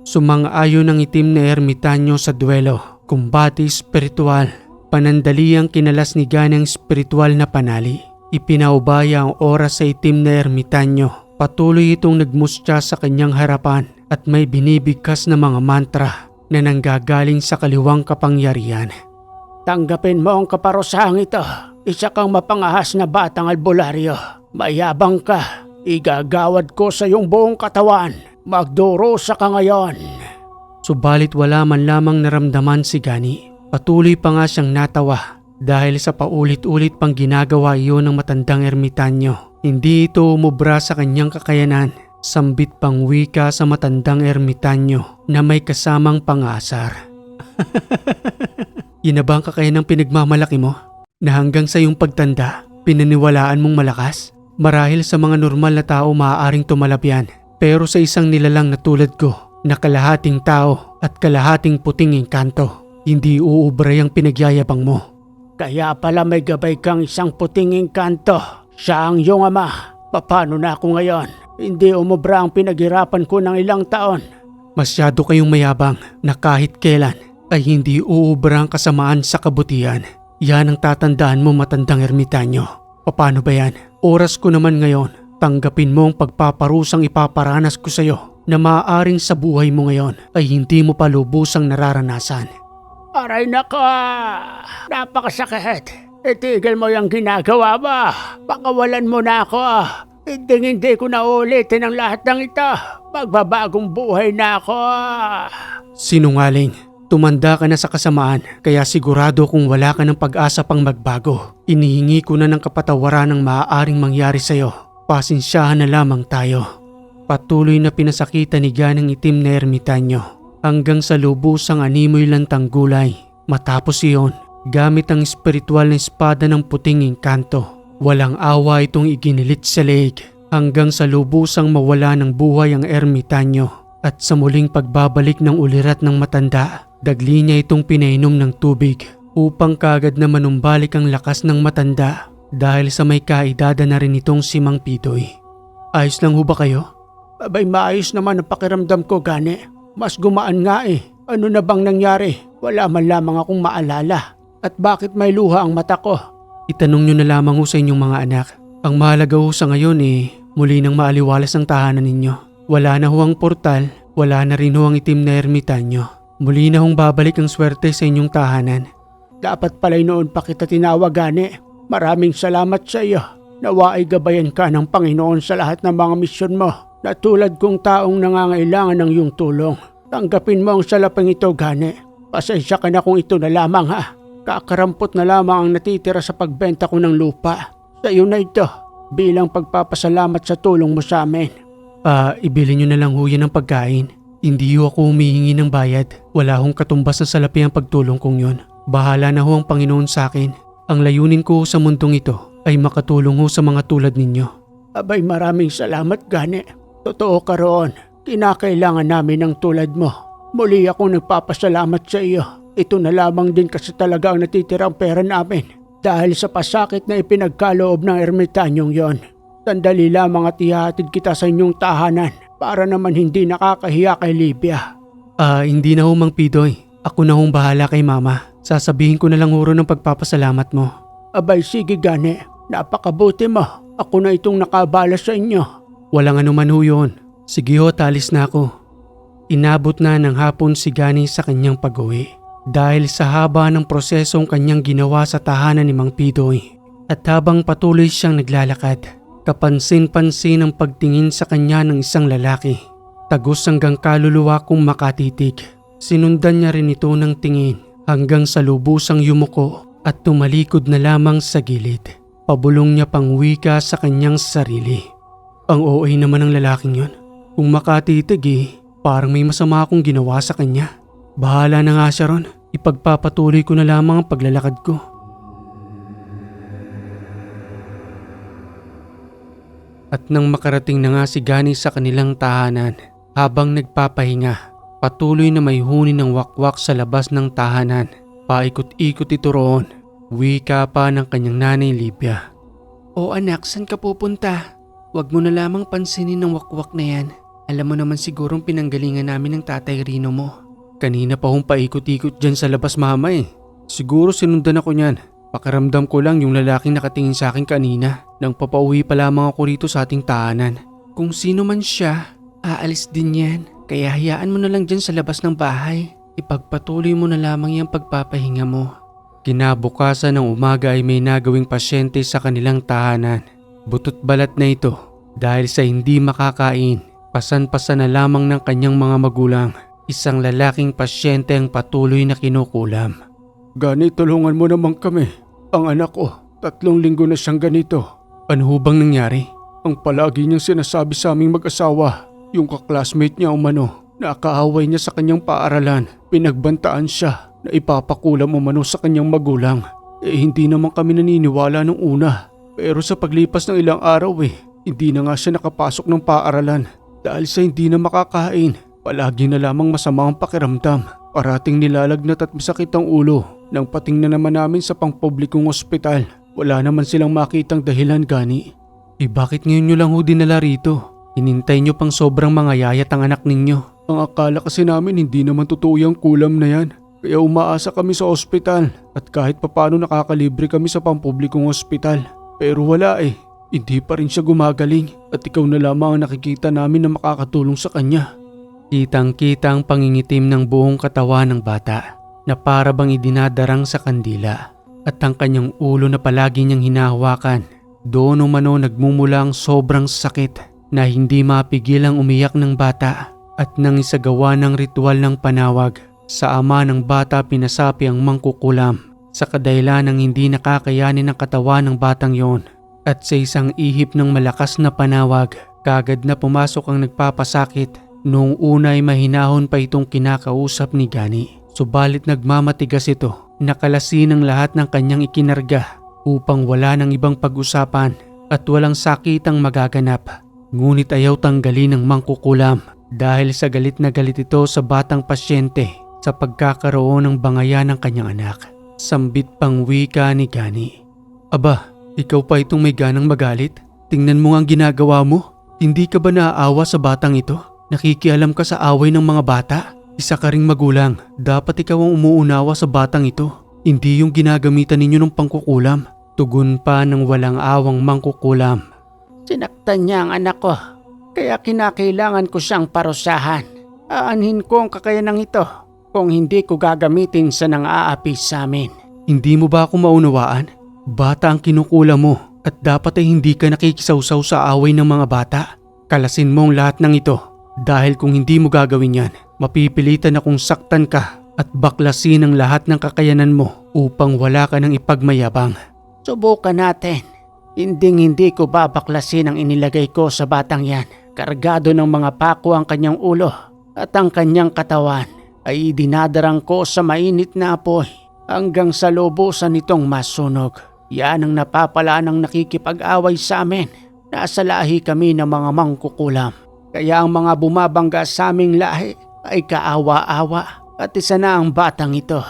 Sumang-ayon ng itim na ermitanyo sa duelo, kumbate espiritual, panandaliang kinalas ni Gani ang espiritual na panali. Ipinaubaya ang oras sa itim na ermitanyo. Patuloy itong nagmustya sa kanyang harapan at may binibigkas na mga mantra na nanggagaling sa kaliwang kapangyarihan. Tanggapin mo ang kaparusahang ito. Isa kang mapangahas na batang albularyo. Mayabang ka. Igagawad ko sa iyong buong katawan. Magdurusa ka ngayon. Subalit wala man lamang naramdaman si Gani. Patuloy pa nga siyang natawa dahil sa paulit-ulit pang ginagawa iyon ng matandang ermitanyo. Hindi ito umubra sa kanyang kakayanan. Sambit pang wika sa matandang ermitanyo na may kasamang pangasar. Yun na ba ang kakayanang pinagmamalaki mo? Na hanggang sa iyong pagtanda, pinaniwalaan mong malakas? Marahil sa mga normal na tao maaaring tumalab yan. Pero sa isang nilalang na tulad ko, na kalahating tao at kalahating puting engkanto, hindi uubray ang pinagyayabang mo. Kaya pala may gabay kang isang puting engkanto. Siya ang iyong ama. Paano na ako ngayon? Hindi umubra ang pinaghirapan ko ng ilang taon. Masyado kayong mayabang na kahit kailan ay hindi uubra ang kasamaan sa kabutihan. Yan ang tatandaan mo, matandang ermitanyo. Paano ba yan? Oras ko naman ngayon. Tanggapin mo ang pagpaparusang ipaparanas ko sa iyo na maaaring sa buhay mo ngayon ay hindi mo pa lubusang nararanasan. Aray nako! Napakasakit. Itigil mo yung ginagawa mo. Pakawalan mo na ako. Hindi ko na ulitin ang lahat ng ito. Magbabagong buhay na ako. Sinungaling. Tumanda ka na sa kasamaan kaya sigurado kung wala ka ng pag-asa pang magbago. Inihingi ko na ng kapatawaran ng maaaring mangyari sa'yo. Pasensyahan na lamang tayo. Patuloy na pinasakita ni Ganang itim na ermitanyo hanggang sa lubusang animoy lantang gulay. Matapos iyon, gamit ang espiritual na espada ng puting engkanto, walang awa itong iginilit sa leeg hanggang sa lubusang mawala ng buhay ang ermitanyo at sa muling pagbabalik ng ulirat ng matanda. Dagli niya itong pinainom ng tubig upang kagad na manumbalik ang lakas ng matanda dahil sa may kaedada na rin itong si Mang Pidoy. Ayos lang ho ba kayo? Abay, maayos naman ang pakiramdam ko, Gani. Mas gumaan nga eh. Ano na bang nangyari? Wala man lamang akong maalala. At bakit may luha ang mata ko? Itanong nyo na lamang ho sa inyong mga anak. Ang mahalaga ho sa ngayon muli nang maaliwalas ang tahanan ninyo. Wala na ho ang portal, wala na rin ho ang itim na ermitanyo. Muli na hong babalik ang swerte sa inyong tahanan. Dapat pala'y noon pa kita tinawag, Gani. Maraming salamat sa iyo. Nawa ay gabayan ka ng Panginoon sa lahat ng mga misyon mo na tulad kong taong nangangailangan ng iyong tulong. Tanggapin mo ang salaping ito, Gani. Pasensya ka na kung ito na lamang ha. Kakarampot na lamang ang natitira sa pagbenta ko ng lupa. Sa iyo na ito, bilang pagpapasalamat sa tulong mo sa amin. Ibili nyo na lang ho yan ng pagkain. Hindi ho ako humihingi ng bayad. Wala hong katumbas na salapi ang pagtulong kong yun. Bahala na ho ang Panginoon sa akin. Ang layunin ko sa mundong ito ay makatulong ho sa mga tulad ninyo. Abay, maraming salamat, Gani. Totoo ka roon. Kinakailangan namin ng tulad mo. Muli akong nagpapasalamat sa iyo. Ito na lamang din kasi talaga ang natitirang pera namin. Dahil sa pasakit na ipinagkaloob ng ermitanyong yon. Sandali lamang at ihatid kita sa inyong tahanan. Para naman hindi nakakahiya kay Libya. Hindi na ho, Mang Pidoy. Ako na hong bahala kay Mama. Sasabihin ko na lang huro ng pagpapasalamat mo. Abay, sige, Gani. Napakabuti mo. Ako na itong nakabala sa inyo. Walang anuman ho yun. Sige ho, talis na ako. Inabot na ng hapon si Gani sa kanyang pag-uwi. Dahil sa haba ng prosesong kanyang ginawa sa tahanan ni Mang Pidoy. At habang patuloy siyang naglalakad, kapansin-pansin ang pagtingin sa kanya ng isang lalaki. Tagos hanggang kaluluwa kung makatitig. Sinundan niya rin ito ng tingin hanggang sa lubusang yumuko at tumalikod na lamang sa gilid. Pabulong niya pang wika sa kanyang sarili. Ang OA naman ng lalaking yon. Kung makatitig parang may masama akong ginawa sa kanya. Bahala na nga siya ron. Ipagpapatuloy ko na lamang ang paglalakad ko. At nang makarating na nga si Gani sa kanilang tahanan, habang nagpapahinga, patuloy na may huni ng wakwak sa labas ng tahanan. Paikot-ikot ito roon. Wika pa ng kanyang nanay Livia. O anak, saan ka pupunta? Huwag mo na lamang pansinin ng wakwak na yan. Alam mo naman sigurong pinanggalingan namin ng tatay Rino mo. Kanina pa hong paikot-ikot dyan sa labas mama Siguro sinundan ako niyan. Pakiramdam ko lang yung lalaking nakatingin sa akin kanina nang papauwi pa lamang ako rito sa ating tahanan. Kung sino man siya, aalis din yan. Kaya hayaan mo na lang dyan sa labas ng bahay. Ipagpatuloy mo na lamang yung pagpapahinga mo. Kinabukasan ng umaga ay may nagawing pasyente sa kanilang tahanan. Butot balat na ito dahil sa hindi makakain. Pasan-pasan na lamang ng kanyang mga magulang. Isang lalaking pasyente ang patuloy na kinukulam. Gani, tulungan mo naman kami. Ang anak ko, 3 linggo na siyang ganito. Ano bang nangyari? Ang palagi niyang sinasabi sa aming mag-asawa, yung kaklasmate niya umano, nakaaway niya sa kanyang paaralan. Pinagbantaan siya na ipapakulam umano sa kanyang magulang. Hindi naman kami naniniwala nung una. Pero sa paglipas ng ilang araw hindi na nga siya nakapasok ng paaralan. Dahil sa hindi na makakain, palagi na lamang masama ang pakiramdam. Parating nilalagnat at masakit ang ulo. Nang pating na naman namin sa pangpublikong ospital, wala naman silang makitang dahilan, Gani. Bakit ngayon nyo lang dinala rito? Hinintay nyo pang sobrang mangayayat ang anak ninyo. Ang akala kasi namin hindi naman totoo yung kulam na yan. Kaya umaasa kami sa ospital at kahit papano nakakalibre kami sa pampublikong ospital. Pero wala Hindi pa rin siya gumagaling at ikaw na lamang ang nakikita namin na makakatulong sa kanya. Kitang-kita ang pangingitim ng buong katawan ng bata na para bang idinadarang sa kandila at ang kanyang ulo na palagi niyang hinahawakan. Doon umano nagmumula ang sobrang sakit na hindi mapigil ang umiyak ng bata at nang isagawa ng ritual ng panawag sa ama ng bata pinasapi ang mangkukulam sa kadahilan ng hindi nakakayanin ng katawan ng batang yon. At sa isang ihip ng malakas na panawag, kagad na pumasok ang nagpapasakit. Noong una ay mahinahon pa itong kinakausap ni Gani. Subalit nagmamatigas ito. Nakalasin ang lahat ng kanyang ikinarga upang wala ng ibang pag-usapan at walang sakitang magaganap. Ngunit ayaw tanggalin ng mangkukulam dahil sa galit na galit ito sa batang pasyente sa pagkakaroon ng bangayan ng kanyang anak. Sambit pang wika ni Gani. Aba, ikaw pa itong may ganang magalit? Tingnan mo nga ang ginagawa mo. Hindi ka ba naaawa sa batang ito? Nakikialam ka sa away ng mga bata? Isa ka ring magulang. Dapat ikaw ang umuunawa sa batang ito. Hindi yung ginagamitan ninyo ng pangkukulam. Tugon pa ng walang awang mangkukulam. Sinaktan niya ang anak ko. Kaya kinakailangan ko siyang parusahan. Aanhin ko ang kakayanang ito kung hindi ko gagamitin sa nang-aapi sa amin. Hindi mo ba ako maunawaan? Bata ang kinukulam mo at dapat ay hindi ka nakikisawsaw sa away ng mga bata. Kalasin mo ang lahat ng ito dahil kung hindi mo gagawin yan, mapipilitan akong saktan ka at baklasin ang lahat ng kakayanan mo upang wala ka ng ipagmayabang. Subukan natin. Hindi ko babaklasin ang inilagay ko sa batang yan. Kargado ng mga pako ang kanyang ulo at ang kanyang katawan ay dinadarang ko sa mainit na apoy hanggang sa lubusan nitong masunog. Yan ang napapala ng nakikipag-away sa amin. Nasa lahi kami ng mga mangkukulam. Kaya ang mga bumabangga sa aming lahi ay kaawa-awa at isa na ang batang ito.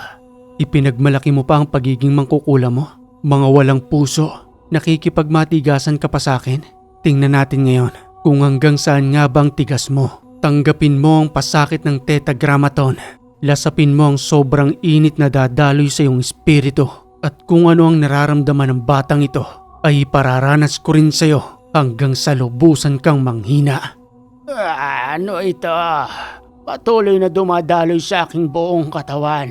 Ipinagmalaki mo pa ang pagiging mangkukulam mo? Mga walang puso, nakikipagmatigasan ka pa sa akin? Tingnan natin ngayon kung hanggang saan nga bang tigas mo. Tanggapin mo ang pasakit ng tetragrammaton. Lasapin mo ang sobrang init na dadaloy sa iyong espiritu. At kung ano ang nararamdaman ng batang ito ay pararanas ko rin sa iyo hanggang sa lubusan kang manghina. Ano ito? Patuloy na dumadaloy sa aking buong katawan.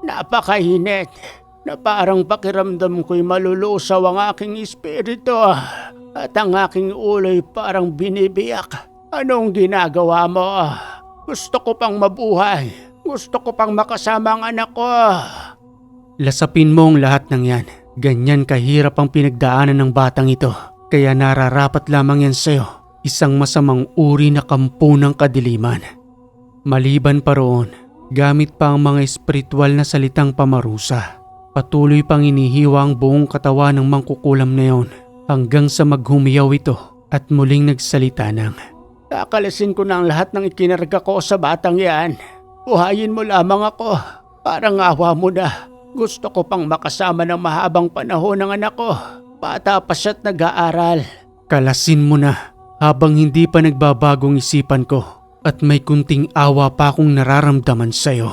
Napakainit na parang pakiramdam ko'y malulusaw ang aking espiritu at ang aking ulo'y parang binibiyak. Anong ginagawa mo? Gusto ko pang mabuhay. Gusto ko pang makasama ang anak ko. Lasapin mo ang lahat ng yan Ganyan kahirap ang pinagdaanan ng batang ito, kaya nararapat lamang yan sa'yo, isang masamang uri na kampo ng kadiliman. Maliban pa roon, gamit pa ang mga espiritual na salitang pamarusa. Patuloy pang inihiwa ang buong katawan ng mangkukulam na yon hanggang sa maghumiyaw ito at muling nagsalita ng, Kakalasin ko na ang lahat ng ikinarga ko sa batang yan. Buhayin mo lamang ako. Parang awa mo na. Gusto ko pang makasama ng mahabang panahon ng anak ko. Bata pa siya't nag-aaral. Kalasin mo na habang hindi pa nagbabagong isipan ko at may kunting awa pa akong nararamdaman sa'yo.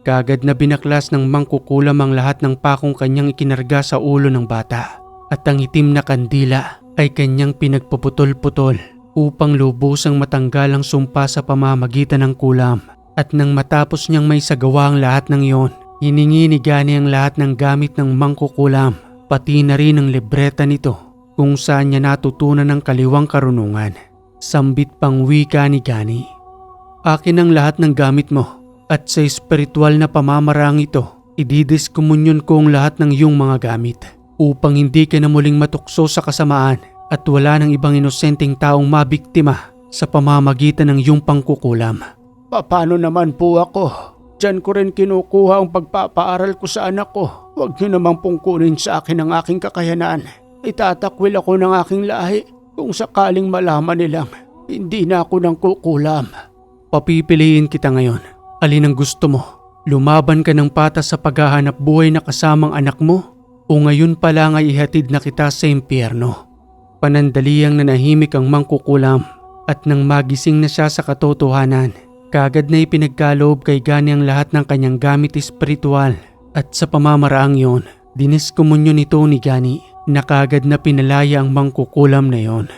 Kagad na binaklas ng mangkukulam ang lahat ng pakong kanyang ikinarga sa ulo ng bata at ang itim na kandila ay kanyang pinagpuputol-putol upang lubusang matanggal ang sumpa sa pamamagitan ng kulam. At nang matapos niyang may sagawa ang lahat ng iyon, hiningi ni Gani ang lahat ng gamit ng mangkukulam, pati na rin ang libreta nito kung saan niya natutunan ng kaliwang karunungan. Sambit pang wika ni Gani, akin ang lahat ng gamit mo at sa espiritual na pamamarang ito, ididiskumunyon ko ang lahat ng iyong mga gamit upang hindi ka na muling matukso sa kasamaan at wala ng ibang inosenteng taong mabiktima sa pamamagitan ng iyong pangkukulam. Paano naman po ako? Diyan ko rin kinukuha ang pagpapaaral ko sa anak ko. Huwag niyo namang pungkunin sa akin ang aking kakayanan. Itatakwil ako ng aking lahi kung sakaling malaman nilang hindi na ako nang kukulam. Papipiliin kita ngayon. Alin ang gusto mo? Lumaban ka ng patas sa paghahanap buhay na kasamang anak mo? O ngayon pa lang ay ihatid na kita sa impyerno? Panandaliang nanahimik ang mangkukulam at nang magising na siya sa katotohanan, kagad na ipinagkaloob kay Gani ang lahat ng kanyang gamit espiritual at sa pamamaraang yon, diniskomunyon nito ni Gani na kagad na pinalaya ang mangkukulam na yon.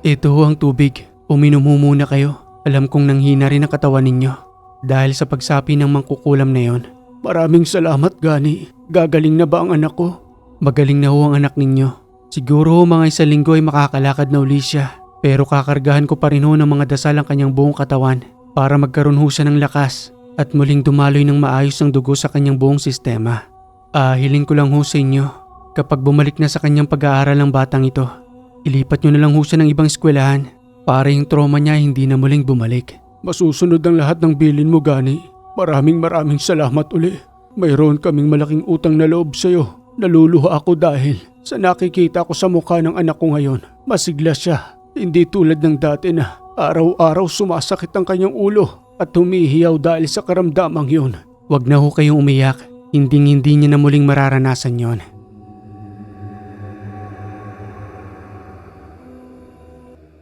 Ito ang tubig, uminom muna kayo. Alam kong nanghina rin ang katawan ninyo dahil sa pagsapi ng mangkukulam na yon. Maraming salamat, Gani. Gagaling na ba ang anak ko? Magaling na ho ang anak ninyo. Siguro mga 1 linggo ay makakalakad na uli siya. Pero kakargahan ko pa rin ho ng mga dasal ang kanyang buong katawan para magkaroon ho siya ng lakas at muling dumaloy ng maayos ang dugo sa kanyang buong sistema. Hiling ko lang ho sa inyo, kapag bumalik na sa kanyang pag-aaral ang batang ito, ilipat nyo na lang ho siya ng ibang eskwelahan para yung trauma niya hindi na muling bumalik. Masusunod ang lahat ng bilin mo, Gani. Maraming salamat uli. Mayroon kaming malaking utang na loob sa'yo. Naluluha ako dahil sa nakikita ko sa mukha ng anak ko ngayon. Masigla siya. Hindi tulad ng dati na araw-araw sumasakit ang kanyang ulo at humihiyaw dahil sa karamdamang yun. Wag na ho kayong umiyak. Hinding-hindi niya na muling mararanasan yon.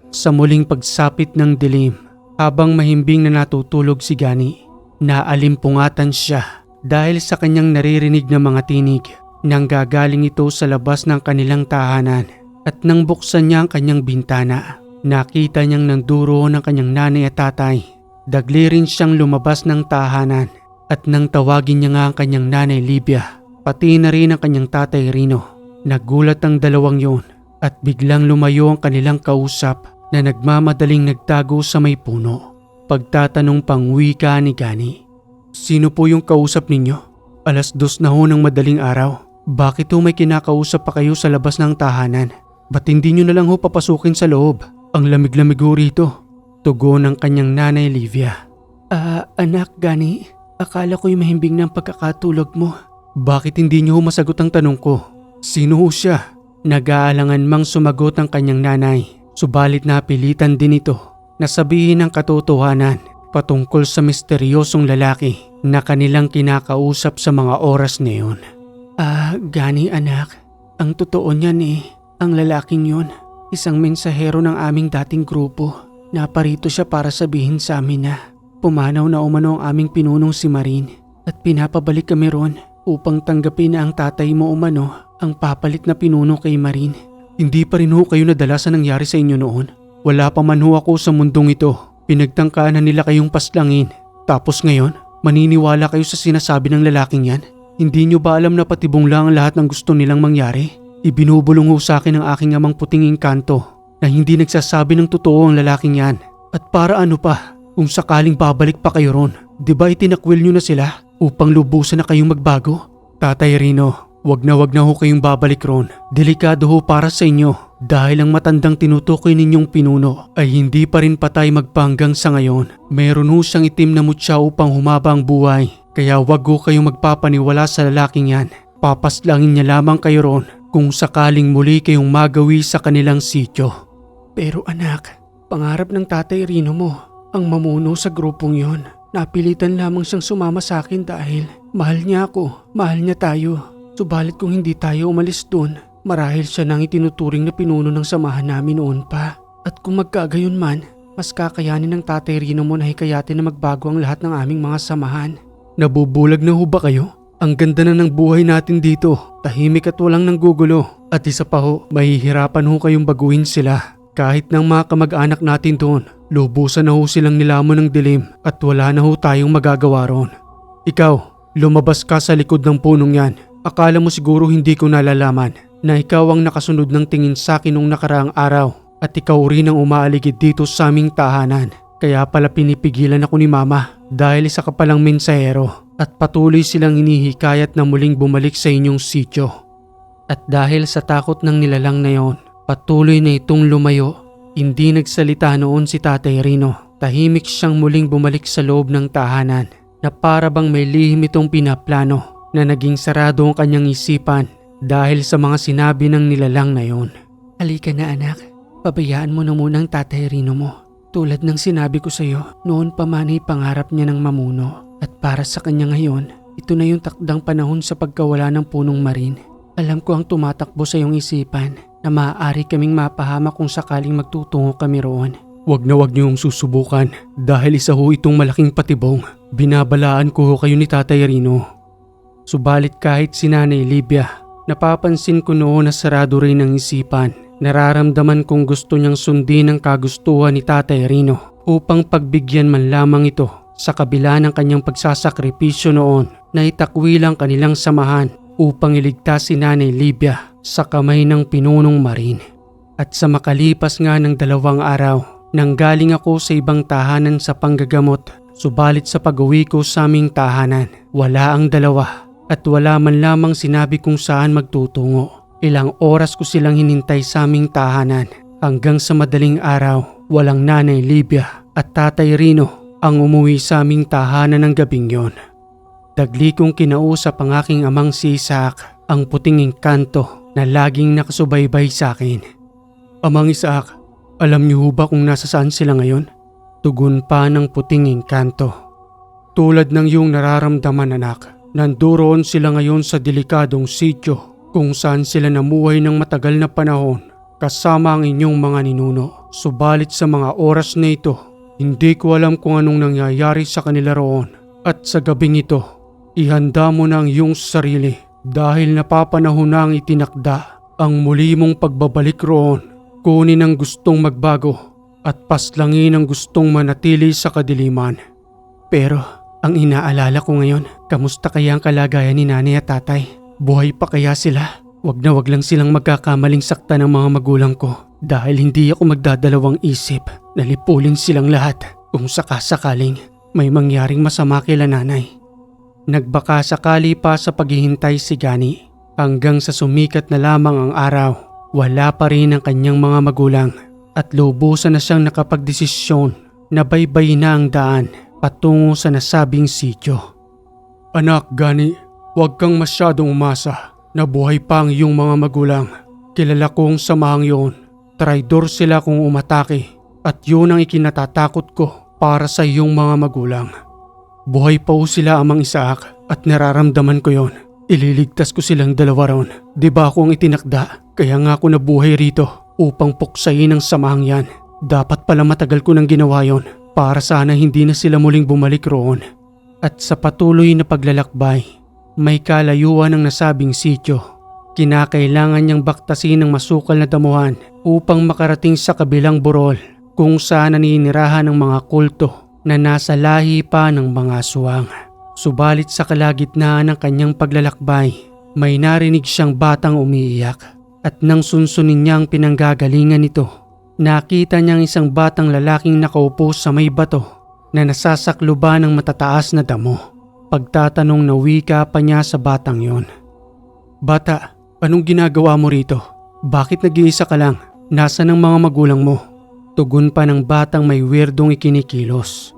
Sa muling pagsapit ng dilim, habang mahimbing na natutulog si Gani, naalimpungatan siya dahil sa kanyang naririnig na mga tinig nang gagaling ito sa labas ng kanilang tahanan. At nang buksan niya ang kanyang bintana, nakita niyang nanduro ng kanyang nanay at tatay. Dagli rin siyang lumabas ng tahanan at nang tawagin niya nga ang kanyang nanay Livia, pati na rin ang kanyang tatay Rino. Nagulat ang dalawang yon at biglang lumayo ang kanilang kausap na nagmamadaling nagtago sa may puno. Pagtatanong pang wika ni Gani, "Sino po yung kausap ninyo? 2:00 na ho ng madaling araw. Bakit ho may kinakausap pa kayo sa labas ng tahanan? Ba't hindi nyo na lang ho papasukin sa loob? Ang lamig-lamig ho rito." Tugon ng kanyang nanay Livia. Anak Gani, akala ko'y mahimbing ng pagkakatulog mo. Bakit hindi nyo ho masagot ang tanong ko? Sino ho siya? Nag-aalangan mang sumagot ang kanyang nanay. Subalit napilitan din ito na sabihin ang katotohanan patungkol sa misteryosong lalaki na kanilang kinakausap sa mga oras na yun. Gani anak, ang totoo niyan ang lalaking yun, isang mensahero ng aming dating grupo. Naparito siya para sabihin sa amin na pumanaw na umano ang aming pinunong si Marin at pinapabalik kami ron upang tanggapin na ang tatay mo umano ang papalit na pinuno kay Marin. Hindi pa rin ho kayo nadala sa nangyari sa inyo noon. Wala pa man ho ako sa mundong ito. Pinagtangkaan na nila kayong paslangin. Tapos ngayon, maniniwala kayo sa sinasabi ng lalaking yan? Hindi nyo ba alam na patibong lang ang lahat ng gusto nilang mangyari? Ibinubulong ho sa akin ng aking amang puting engkanto na hindi nagsasabi ng totoo ang lalaking yan. At para ano pa, Kung sakaling babalik pa kayo ron, di ba itinakwil nyo na sila upang lubusan na kayong magbago? Tatay Rino, wag na ho kayong babalik ron. Delikado ho para sa inyo dahil ang matandang tinutukoy ninyong pinuno ay hindi pa rin patay magpahanggang sa ngayon. Meron ho siyang itim na mutya upang humaba ang buhay. Kaya wag ho kayong magpapaniwala sa lalaking yan. Papaslangin niya lamang kayo ron kung sakaling muli kayong magawi sa kanilang sityo. Pero anak, pangarap ng Tatay Rino mo ang mamuno sa grupong yon. Napilitan lamang siyang sumama sa akin dahil mahal niya ako, mahal niya tayo. Subalit kung hindi tayo umalis doon, marahil siya nang itinuturing na pinuno ng samahan namin noon pa. At kung magkagayon man, mas kakayanin ng Tatay Rino mo na hikayatin na magbago ang lahat ng aming mga samahan. Nabubulag na ho ba kayo? Ang ganda na ng buhay natin dito, tahimik at walang nanggugulo. At isa pa ho, mahihirapan ho kayong baguhin sila. Kahit ng mga kamag-anak natin doon, lubusan na ho silang nilamon ng dilim at wala na ho tayong magagawa ron. Ikaw, lumabas ka sa likod ng punong yan. Akala mo siguro hindi ko nalalaman na ikaw ang nakasunod ng tingin sa akin nung nakaraang araw at ikaw rin ang umaaligid dito sa aming tahanan. Kaya pala pinipigilan ako ni Mama dahil isa ka palang mensahero at patuloy silang hinihikayat na muling bumalik sa inyong sityo. At dahil sa takot ng nilalang na yon, patuloy na itong lumayo. Hindi nagsalita noon si Tatay Rino. Tahimik siyang muling bumalik sa loob ng tahanan na para bang may lihim itong pinaplano na naging sarado ang kanyang isipan dahil sa mga sinabi ng nilalang na yon. Halika na anak, pabayaan mo na muna ang Tatay Rino mo. Tulad ng sinabi ko sa iyo, noon pa man ay pangarap niya ng mamuno. At para sa kanya ngayon, ito na yung takdang panahon sa pagkawala ng punong marin. Alam ko ang tumatakbo sa iyong isipan na maaari kaming mapahamak kung sakaling magtutungo kami roon. Wag na wag niyong susubukan dahil isa ho itong malaking patibong. Binabalaan ko ho kayo ni Tatay Rino. Subalit kahit si Nanay Livia, napapansin ko noon na sarado rin ang isipan. Nararamdaman kong gusto niyang sundin ang kagustuhan ni Tatay Rino upang pagbigyan man lamang ito sa kabila ng kanyang pagsasakripisyo noon na itakwil ang kanilang samahan upang iligtas si Nanay Livia sa kamay ng pinunong marin. At sa makalipas nga ng 2 araw, nanggaling ako sa ibang tahanan sa panggagamot. Subalit sa pag-uwi ko sa aming tahanan, wala ang dalawa at wala man lamang sinabi kung saan magtutungo. Ilang oras ko silang hinintay sa aming tahanan hanggang sa madaling araw, walang Nanay Livia at Tatay Rino ang umuwi sa aming tahanan ng gabing yon. Dagli kong kinausap ang aking amang si Isaac, ang puting engkanto na laging nakasubaybay sa akin. Amang Isaac, alam niyo ba kung nasa saan sila ngayon? Tugon pa ng puting engkanto. Tulad ng iyong nararamdaman anak, nandoon sila ngayon sa delikadong sityo kung saan sila namuhay ng matagal na panahon kasama ang inyong mga ninuno. Subalit sa mga oras na ito, hindi ko alam kung anong nangyayari sa kanila roon. At sa gabing ito, ihanda mo na ang iyong sarili dahil napapanahon na ang itinakda ang muli mong pagbabalik roon. Kunin ang gustong magbago at paslangin ang gustong manatili sa kadiliman. Pero ang inaalala ko ngayon, kamusta kaya ang kalagayan ni Nanay at Tatay? Buhay pa kaya sila? Wag na wag lang silang magkakamaling sakta ng mga magulang ko dahil hindi ako magdadalawang isip na lipulin silang lahat kung sakasakaling may mangyaring masama kila Nanay. Nagbaka sakali pa sa paghihintay si Gani hanggang sa sumikat na lamang ang araw. Wala pa rin ang kanyang mga magulang at lubusan na siyang nakapagdesisyon na baybay na ang daan patungo sa nasabing sityo. Anak Gani, huwag kang masyadong umasa na buhay pa ang iyong mga magulang. Kilala kong samahang yun. Traidor sila kung umatake at yun ang ikinatatakot ko para sa iyong mga magulang. Buhay pa ho sila amang Isaac at nararamdaman ko yon. Ililigtas ko silang dalawa ron. Diba ako ang itinakda? Kaya nga ako nabuhay rito upang puksain ang samahang yan. Dapat pala matagal ko nang ginawa yon para sana hindi na sila muling bumalik roon. At sa patuloy na paglalakbay, may kalayuan ang nasabing sityo. Kinakailangan niyang baktasin ng masukal na damuhan upang makarating sa kabilang burol kung saan naninirahan ng mga kulto na nasa lahi pa ng mga aswang. Subalit sa kalagitnaan ng kanyang paglalakbay, may narinig siyang batang umiiyak at nang sunsunin niya ang pinanggagalingan nito, nakita niyang isang batang lalaking nakaupo sa may bato na nasasakluban ng matataas na damo. Pagtatanong na wika pa niya sa batang yon. Bata, anong ginagawa mo rito? Bakit nag-iisa ka lang? Nasaan ang mga magulang mo? Tugon pa ng batang may weirdong ikinikilos.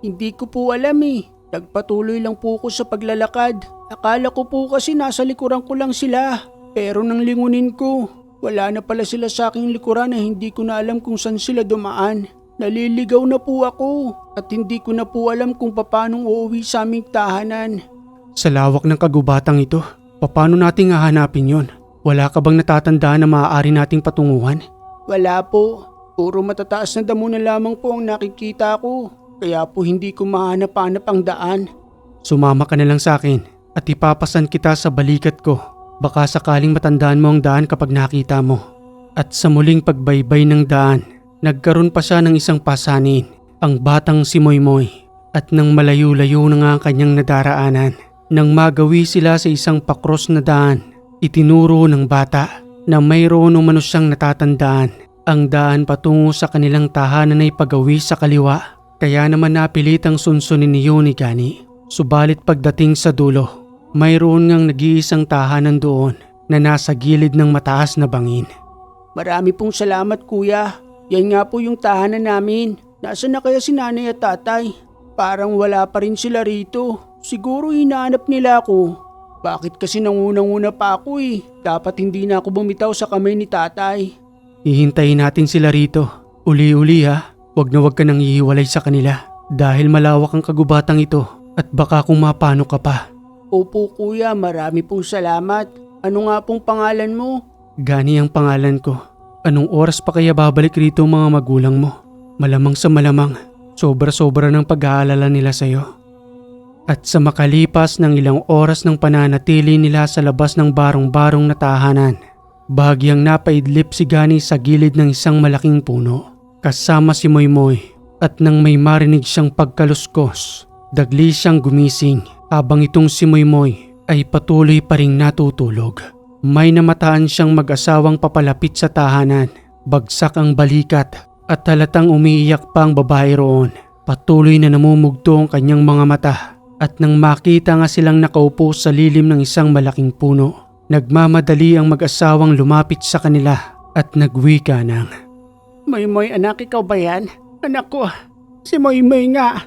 Hindi ko po alam eh. Nagpatuloy lang po ako sa paglalakad. Akala ko po kasi nasa likuran ko lang sila. Pero nang lingunin ko, wala na pala sila sa aking likuran na hindi ko na alam kung saan sila dumaan. Naliligaw na po ako at hindi ko na po alam kung paanong uuwi sa aming tahanan. Sa lawak ng kagubatang ito, paano nating hahanapin yon? Wala ka bang natatandaan na maaari nating patunguhan? Wala po. Puro matataas na damo na lamang po ang nakikita ko. Kaya po hindi ko mahanap-hanap ang daan. Sumama ka na lang sa akin at ipapasan kita sa balikat ko. Baka sakaling matandaan mo ang daan kapag nakita mo. At sa muling pagbaybay ng daan, nagkaroon pa siya ng isang pasanin, ang batang si Moymoy. At nang malayo-layo na nga ang kanyang nadaraanan, nang magawi sila sa isang pakros na daan, itinuro ng bata na mayroon umano siyang natatandaan. Ang daan patungo sa kanilang tahanan ay pagawi sa kaliwa. Kaya naman napilitang sunsunin ni Gani. Subalit pagdating sa dulo, mayroon ngang nag-iisang tahanan doon na nasa gilid ng mataas na bangin. Marami pong salamat kuya. Yan nga po yung tahanan namin. Nasaan na kaya si nanay at tatay? Parang wala pa rin sila rito. Siguro hinahanap nila ako. Bakit kasi nangunang-una pa ako eh? Dapat hindi na ako bumitaw sa kamay ni tatay. Hihintayin natin sila rito. Uli-uli ha. Huwag na huwag ka nang ihiwalay sa kanila dahil malawak ang kagubatang ito at baka kung mapano ka pa. Opo kuya, marami pong salamat. Ano nga pong pangalan mo? Gani ang pangalan ko. Anong oras pa kaya babalik rito ang mga magulang mo? Malamang sa malamang, sobra-sobra ng pag-aalala nila sa'yo. At sa makalipas ng ilang oras ng pananatili nila sa labas ng barong-barong na tahanan, bahagyang napaidlip si Gani sa gilid ng isang malaking puno. Kasama si Moymoy at nang may marinig siyang pagkaluskos, dagli siyang gumising habang itong si Moymoy ay patuloy pa ring natutulog. May namataan siyang mag-asawang papalapit sa tahanan, bagsak ang balikat at halatang umiiyak pa ang babae roon. Patuloy na namumugto ang kanyang mga mata at nang makita nga silang nakaupo sa lilim ng isang malaking puno, nagmamadali ang mag-asawang lumapit sa kanila at nagwika ng, Moymoy anak, ikaw ba yan? Anak ko, si Moymoy nga.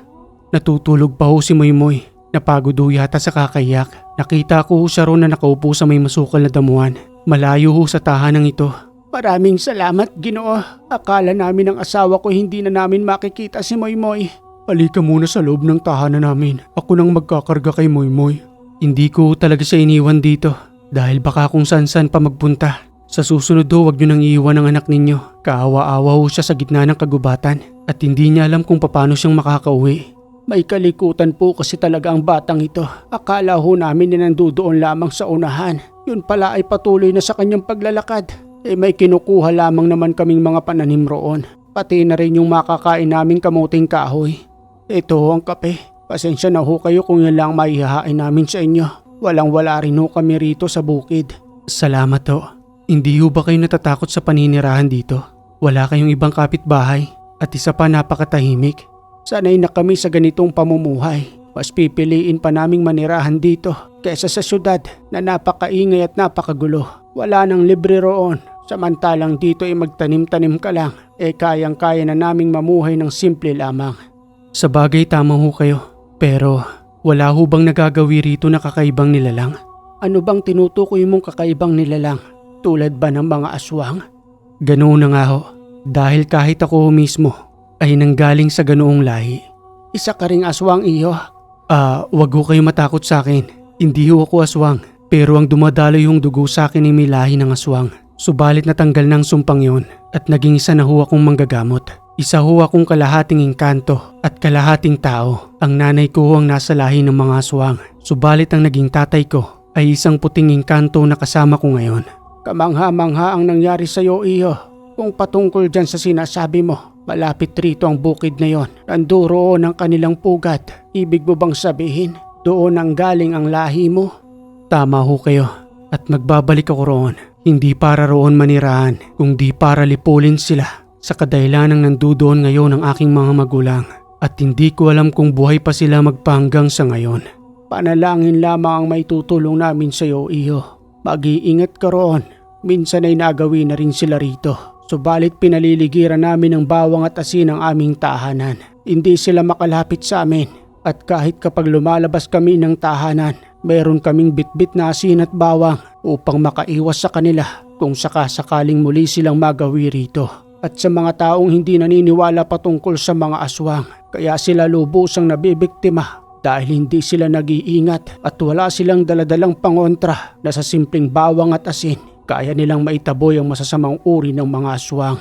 Natutulog pa ho si Moymoy. Napagod ho yata sa kakayak. Nakita ko ho siya roon na nakaupo sa may masukal na damuhan. Malayo ho sa tahanang ito. Maraming salamat Ginoo. Akala namin ang asawa ko hindi na namin makikita si Moymoy. Halika muna sa loob ng tahanan namin. Ako nang magkakarga kay Moymoy. Hindi ko talaga siya iniwan dito dahil baka kung saan-saan pa magpunta. Sa susunod ho, wag nyo nang iiwan ang anak ninyo. Kaawa-awa ho siya sa gitna ng kagubatan at hindi niya alam kung paano siyang makakauwi. May kalikutan po kasi talaga ang batang ito. Akala ho namin na nandoon lamang sa unahan. Yun pala ay patuloy na sa kanyang paglalakad. May kinukuha lamang naman kaming mga pananim roon. Pati na rin yung makakain naming kamuting kahoy. Ito ho ang kape. Pasensya na ho kayo kung yan lang maihahain namin sa inyo. Walang-wala rin ho kami rito sa bukid. Salamat ho. Hindi ho ba kayo natatakot sa paninirahan dito? Wala kayong ibang kapitbahay at isa pa napakatahimik. Sanay na kami sa ganitong pamumuhay. Mas pipiliin pa naming manirahan dito kaysa sa syudad na napakaingay at napakagulo. Wala nang libre roon. Samantalang dito ay magtanim-tanim ka lang. Kayang-kaya na naming mamuhay ng simple lamang. Sa bagay tama ho kayo. Pero wala ho bang nagagawi rito na kakaibang nilalang? Ano bang tinutukoy mong kakaibang nilalang? Tulad ba ng mga aswang? Ganoon na nga ho. Dahil kahit ako mismo ay nanggaling sa ganoong lahi. Isa ka ring aswang iyo? Wag ho kayo matakot sa akin. Hindi ho ako aswang. Pero ang dumadaloy yung dugo sa akin ay may lahi ng aswang. Subalit natanggal ng sumpang yon at naging isa na ho akong manggagamot. Isa ho akong kalahating engkanto at kalahating tao. Ang nanay ko ho ang nasa lahi ng mga aswang. Subalit ang naging tatay ko ay isang puting engkanto na kasama ko ngayon. Kamangha-mangha ang nangyari sa iyo iyo. Kung patungkol dyan sa sinasabi mo, malapit rito ang bukid na yon. Nandoon ang kanilang pugat. Ibig mo bang sabihin, doon ang galing ang lahi mo? Tama ho kayo at magbabalik ako roon. Hindi para roon manirahan, kundi para lipulin sila sa kadahilanang nandoon ngayon ang aking mga magulang. at hindi ko alam kung buhay pa sila magpahanggang sa ngayon. Panalangin lamang ang may tutulong namin sa iyo, Iyo. Mag-iingat ka roon. Minsan ay nagawi na rin sila rito. Subalit pinaliligiran namin ng bawang at asin ang aming tahanan. Hindi sila makalapit sa amin. At kahit kapag lumalabas kami ng tahanan, mayroon kaming bitbit na asin at bawang upang makaiwas sa kanila kung sakasakaling muli silang magawi rito. At sa mga taong hindi naniniwala patungkol sa mga aswang, kaya sila lubusang nabibiktima dahil hindi sila nag-iingat at wala silang daladalang pangontra na sa simpleng bawang at asin, kaya nilang maitaboy ang masasamang uri ng mga aswang.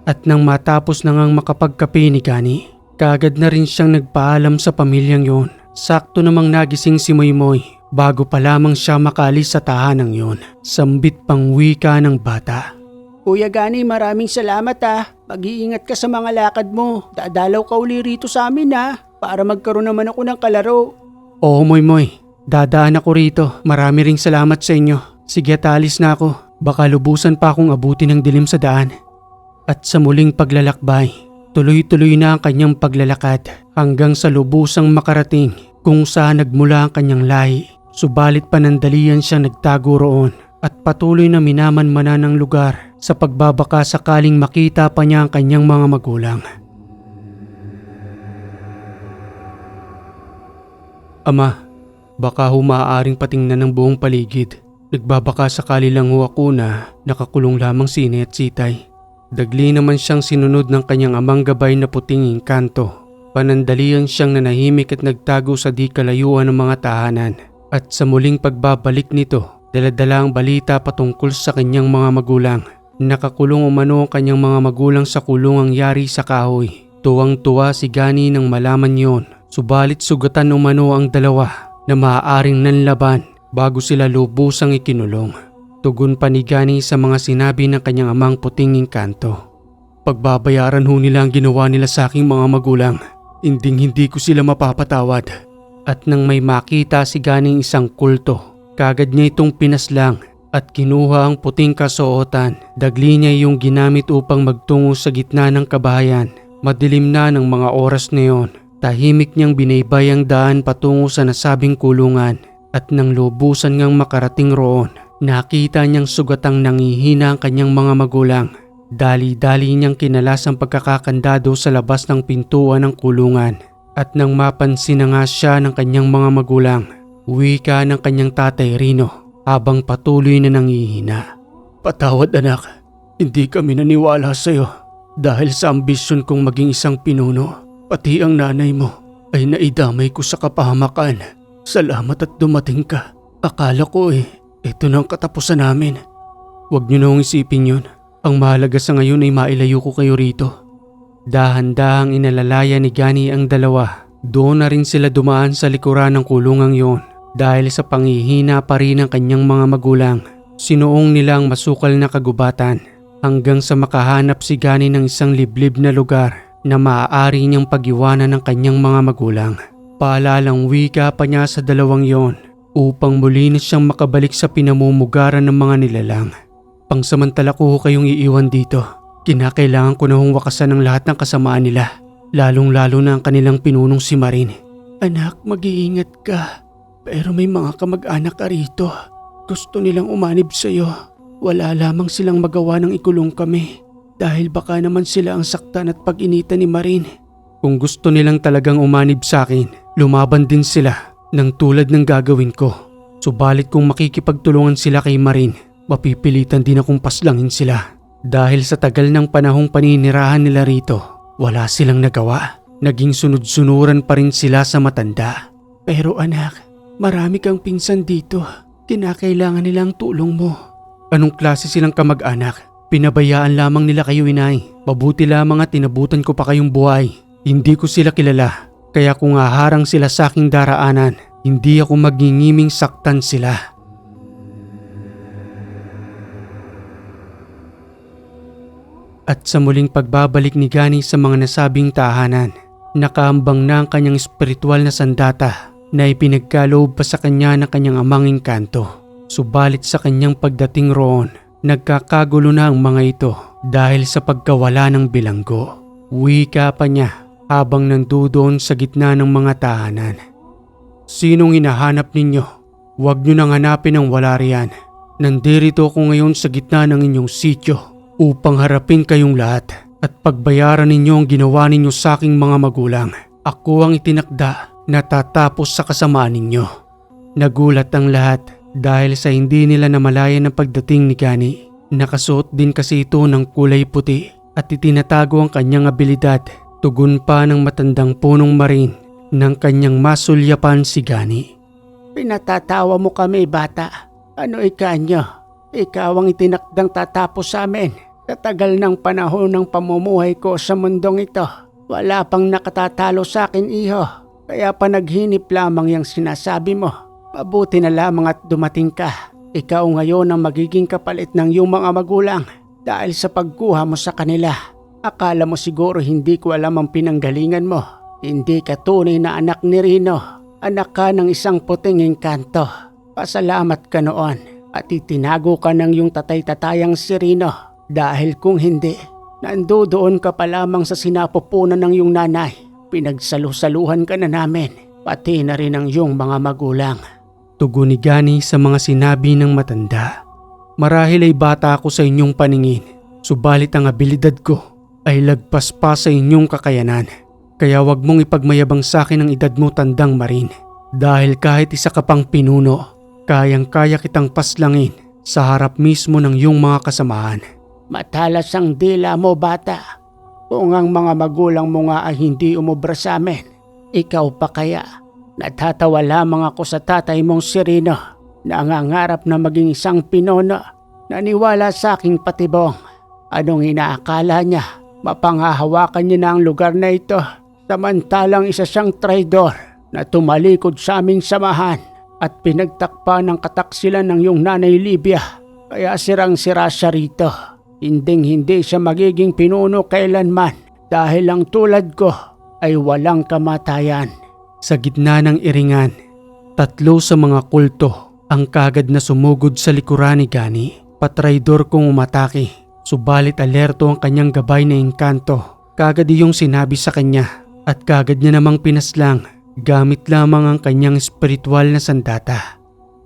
At nang matapos na ngang makapagkape ni Gani, kaagad na rin siyang nagpaalam sa pamilyang yon. Sakto namang nagising si Moymoy bago pa lamang siya makalis sa tahanang yon. Sambit pang wika ng bata. Kuya Gani, maraming salamat ah. Mag-iingat ka sa mga lakad mo. Dadalaw ka uli rito sa amin para magkaroon naman ako ng kalaro. Oo Moymoy, dadaan ako rito. Marami ring salamat sa inyo. Sige, alis na ako. Baka lubusan pa akong abutin ng dilim sa daan. At sa muling paglalakbay, tuloy-tuloy na ang kanyang paglalakad hanggang sa lubusang makarating kung saan nagmula ang kanyang lahi. Subalit panandalian siya nagtago roon at patuloy na minamanmana ng lugar sa pagbabaka sakaling makita pa niya ang kanyang mga magulang. Ama, baka humaaring patingnan ng buong paligid. Nagbabaka sakali lang ho ako na nakakulong lamang si Ine at Sitay. Dagli naman siyang sinunod ng kanyang amang gabay na puting engkanto. Panandalian siyang nanahimik at nagtago sa di kalayuan ng mga tahanan. At sa muling pagbabalik nito, daladala ang balita patungkol sa kanyang mga magulang. Nakakulong umano ang kanyang mga magulang sa kulungang yari sa kahoy. Tuwang-tuwa si Gani nang malaman yon. Subalit sugatan umano ang dalawa na maaaring nanlaban bago sila lubusang ikinulong. Tugon pa ni Gani sa mga sinabi ng kanyang amang puting engkanto. Pagbabayaran ho nila ang ginawa nila sa aking mga magulang. Hindi ko sila mapapatawad. At nang may makita si Gani isang kulto, kagad niya itong pinaslang at kinuha ang puting kasuotan. Dagli niya yung ginamit upang magtungo sa gitna ng kabahayan. Madilim na ng mga oras na yon. Tahimik niyang binaybay ang daan patungo sa nasabing kulungan. At nang lubusan ngang makarating roon, nakita niyang sugatang nangihina ang kanyang mga magulang. Dali-dali niyang kinalas ang pagkakakandado sa labas ng pintuan ng kulungan. At nang mapansin na nga siya ng kanyang mga magulang, wika ng kanyang tatay Rino habang patuloy na nangihina. Patawad anak, hindi kami naniwala sa iyo dahil sa ambisyon kong maging isang pinuno. Pati ang nanay mo ay naidamay ko sa kapahamakan. Salamat at dumating ka. Akala ko ito na ang katapusan namin. Huwag niyo na isipin yun. Ang mahalaga sa ngayon ay mailayo ko kayo rito. Dahan-dahang inalalaya ni Gani ang dalawa. Doon na rin sila dumaan sa likuran ng kulungang yon dahil sa panghihina pa rin ng kanyang mga magulang. Sinuong nila ang masukal na kagubatan hanggang sa makahanap si Gani ng isang liblib na lugar na maaari niyang pag-iwanan ng kanyang mga magulang. Paalalang wika pa niya sa dalawang yon upang muli na siyang makabalik sa pinamumugaran ng mga nilalang. Pangsamantala ko kayong iiwan dito. Kinakailangan ko na wakasan ang lahat ng kasamaan nila, lalong-lalo na ang kanilang pinunong si Marin. Anak, mag-iingat ka. Pero may mga kamag-anak ka rito. Gusto nilang umanib sa iyo. Wala lamang silang magawa ng ikulong kami. Dahil baka naman sila ang saktan at pag-initan ni Marin. Kung gusto nilang talagang umanib sa akin, lumaban din sila ng tulad ng gagawin ko. Subalit kung makikipagtulungan sila kay Marin, mapipilitan din akong paslangin sila. Dahil sa tagal ng panahong paninirahan nila rito, wala silang nagawa. Naging sunod-sunuran pa rin sila sa matanda. Pero anak, marami kang pinsan dito. Kinakailangan nilang tulong mo. Anong klase silang kamag-anak? Pinabayaan lamang nila kayo, inay. Mabuti lamang at tinabutan ko pa kayong buhay. Hindi ko sila kilala. Kaya kung haharang sila sa aking daraanan, hindi ako magingiming saktan sila. At sa muling pagbabalik ni Gani sa mga nasabing tahanan, nakaambang na ang kanyang espiritual na sandata na ipinagkaloob pa sa kanya ng kanyang amang engkanto. Subalit sa kanyang pagdating roon, Nagkakagulo na ang mga ito dahil sa pagkawala ng bilanggo. Wika pa niya habang nandoon sa gitna ng mga tahanan. Sinong hinahanap ninyo? Huwag nyo nang hanapin ang wala riyan. Nandirito ako ngayon sa gitna ng inyong sityo upang harapin kayong lahat at pagbayaran ninyo ang ginawa ninyo sa aking mga magulang. Ako ang itinakda na tatapos sa kasamaan ninyo. Nagulat ang lahat dahil sa hindi nila namalayan ang pagdating ni Gani. Nakasuot din kasi ito ng kulay puti at itinatago ang kanyang abilidad. Tugon pa ng matandang punong marin nang kanyang masulyapan si Gani. Pinatatawa mo kami, bata. Ano ikanyo? Ikaw ang itinakdang tatapos sa amin. Sa tagal ng panahon ng pamumuhay ko sa mundong ito, wala pang nakatatalo sa akin, iho. Kaya panaghinip lamang yung sinasabi mo. Mabuti na lamang at dumating ka. Ikaw ngayon ang magiging kapalit ng iyong mga magulang dahil sa pagkuha mo sa kanila. Akala mo siguro hindi ko alam ang pinanggalingan mo. Hindi ka tunay na anak ni Rino. Anak ka ng isang puting engkanto. Pasalamat ka noon at itinago ka ng iyong tatay-tatayang si Rino. Dahil kung hindi, nandoon ka pa lamang sa sinapupunan ng iyong nanay. Pinagsalusaluhan ka na namin, pati na rin ang iyong mga magulang. Tugon ni Gani sa mga sinabi ng matanda. Marahil ay bata ako sa inyong paningin, subalit ang abilidad ko ay lagpas pa sa inyong kakayanan. Kaya wag mong ipagmayabang sa akin ang edad mo, tandang marin. Dahil kahit isa ka pang pinuno, kayang-kaya kitang paslangin sa harap mismo ng iyong mga kasamaan. Matalas ang dila mo, bata. Kung ang mga magulang mo nga ay hindi umubra sa amin, ikaw pa kaya? Natatawa lamang ako sa tatay mong si Rino, nangangarap na maging isang pinuno. Naniwala sa aking patibong. Anong inaakala niya? Mapanghahawakan niya na ang lugar na ito, samantalang isa siyang traidor na tumalikod sa aming samahan at pinagtakpan ng kataksilan ng iyong nanay Libya. Kaya sirang-sira siya rito. Hinding-hindi siya magiging pinuno kailanman dahil ang tulad ko ay walang kamatayan. Sa gitna ng iringan, 3 sa mga kulto ang kagad na sumugod sa likuran ni Gani. Patraidor kong umatake. Subalit alerto ang kanyang gabay na engkanto. Kagad iyong sinabi sa kanya at kagad niya namang pinaslang gamit lamang ang kanyang espiritual na sandata.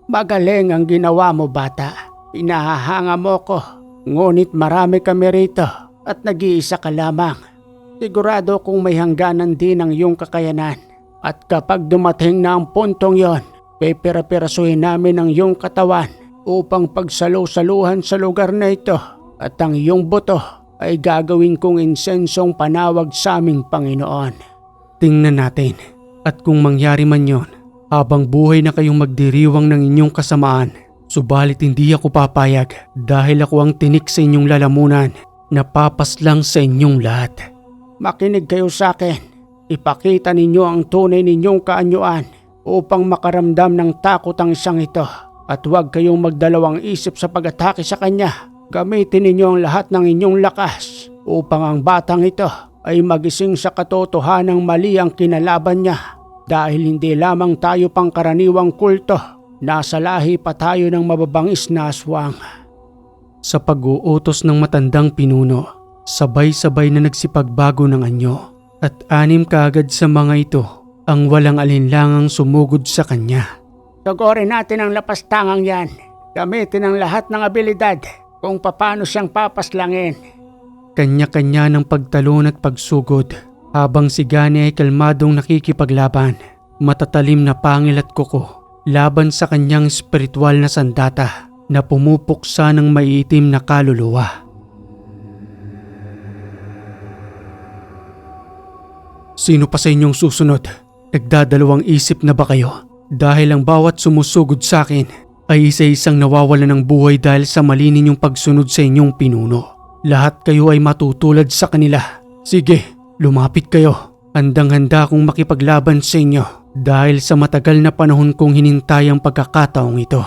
Magaling ang ginawa mo, bata. Pinahahanga mo ko. Ngunit marami kami rito at nag-iisa ka lamang. Sigurado kung may hangganan din ang iyong kakayanan. At kapag dumating na ang puntong yon, pepera-perasuhin namin ang iyong katawan upang pagsalu-saluhan sa lugar na ito. At ang iyong buto ay gagawin kong insensong panawag sa aming Panginoon. Tingnan natin at kung mangyari man yon, habang buhay na kayong magdiriwang ng inyong kasamaan. Subalit hindi ako papayag dahil ako ang tinik sa inyong lalamunan na papaslang sa inyong lahat. Makinig kayo sa akin. Ipakita ninyo ang tunay ninyong kaanyuan upang makaramdam ng takot ang isang ito. At huwag kayong magdalawang isip sa pag-atake sa kanya. Gamitin ninyo ang lahat ng inyong lakas upang ang batang ito ay magising sa katotohanang mali ang kinalaban niya. Dahil hindi lamang tayo pangkaraniwang kulto, nasa lahi pa tayo ng mababangis na aswang. Sa pag-uutos ng matandang pinuno, sabay-sabay na nagsipagbago ng anyo at 6 kaagad sa mga ito ang walang alinlangang sumugod sa kanya. Tugurin natin ang lapastangang yan. Gamitin ang lahat ng abilidad kung paano siyang papaslangin. Kanya-kanya ng pagtalon at pagsugod habang si Gani ay kalmadong nakikipaglaban. Matatalim na pangil at kuko laban sa kanyang espiritual na sandata na pumupuksa ng maiitim na kaluluwa. Sino pa sa inyong susunod? Nagdadalawang isip na ba kayo? Dahil ang bawat sumusugod sa akin ay isa-isang nawawalan ng buhay dahil sa mali ninyong pagsunod sa inyong pinuno. Lahat kayo ay matutulad sa kanila. Sige, lumapit kayo. Handang-handa akong makipaglaban sa inyo dahil sa matagal na panahon kong hinintay ang pagkakataong ito.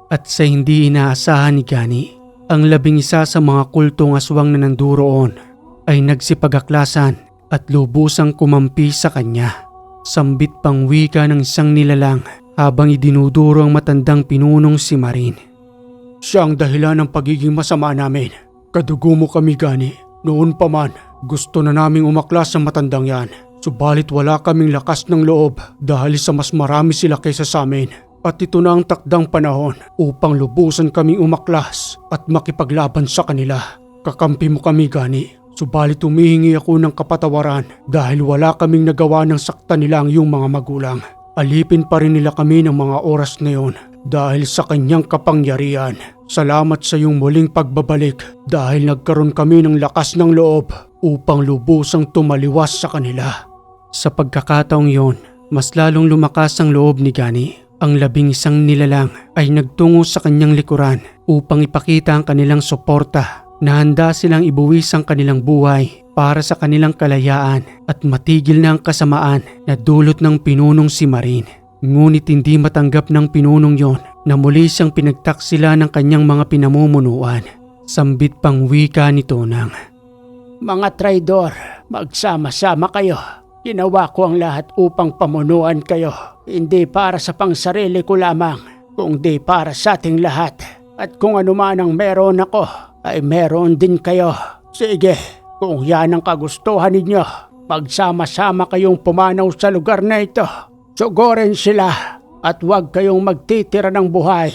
At sa hindi inaasahan ni Gani, ang 11 sa mga kultong aswang na nanduroon ay nagsipag-aklasan at lubusang kumampi sa kanya. Sambit pang wika ng isang nilalang habang idinuduro ang matandang pinunong si Marin. Siya ang dahilan ng pagiging masama namin. Kadugo mo kami, Gani. Noon pa man, gusto na naming umaklas sa matandang yan. Subalit wala kaming lakas ng loob dahil sa mas marami sila kaysa sa amin. At ito na ang takdang panahon upang lubusan kaming umaklas at makipaglaban sa kanila. Kakampi mo kami, Gani. Subalit humihingi ako ng kapatawaran dahil wala kaming nagawa ng sakta nila ang iyong mga magulang. Alipin pa rin nila kami ng mga oras na yon dahil sa kanyang kapangyarihan. Salamat sa iyong muling pagbabalik dahil nagkaroon kami ng lakas ng loob upang lubusang tumaliwas sa kanila. Sa pagkakataong yon, mas lalong lumakas ang loob ni Gani. Ang 11 nilalang ay nagtungo sa kanyang likuran upang ipakita ang kanilang suporta na handa silang ibuwis ang kanilang buhay para sa kanilang kalayaan at matigil na ang kasamaan na dulot ng pinunong si Marin. Ngunit hindi matanggap ng pinunong yon na muli siyang pinagtaksila ng kanyang mga pinamumunuan. Sambit pang wika ni Tonang. Mga traidor, magsama-sama kayo. Ginawa ko ang lahat upang pamunuan kayo. Hindi para sa pangsarili ko lamang, kundi para sa ating lahat. At kung ano man ang meron ako, ay meron din kayo. Sige, kung yan ang kagustuhan ninyo, magsama-sama kayong pumanaw sa lugar na ito. Sugurin sila at huwag kayong magtitira ng buhay.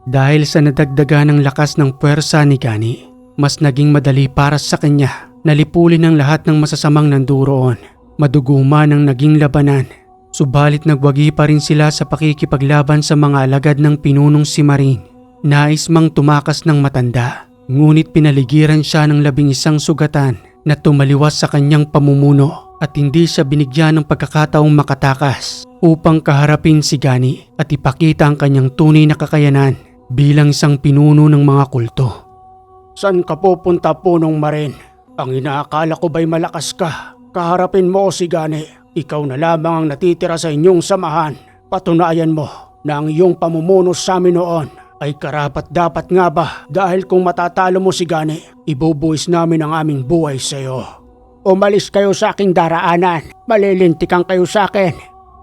Dahil sa nadagdagan ng lakas ng puwersa ni Gani, mas naging madali para sa kanya na lipulin ang lahat ng masasamang nanduroon. Madugo man ang naging labanan, subalit nagwagi pa rin sila sa pakikipaglaban sa mga alagad ng pinunong si Marin. Nais mang tumakas ng matanda, ngunit pinaligiran siya ng 11 sugatan na tumaliwas sa kanyang pamumuno at hindi siya binigyan ng pagkakataong makatakas upang kaharapin si Gani at ipakita ang kanyang tunay na kakayanan bilang isang pinuno ng mga kulto. San ka pupunta, Punong Marin? Ang inaakala ko ba'y malakas ka? Kaharapin mo si Gani. Ikaw na lamang ang natitira sa inyong samahan. Patunayan mo na ang iyong pamumuno sa amin noon ay karapat dapat nga ba dahil kung matatalo mo si Gani, ibubuwis namin ang aming buhay sa iyo. Umalis kayo sa aking daraanan. Malilintikan kayo sa akin.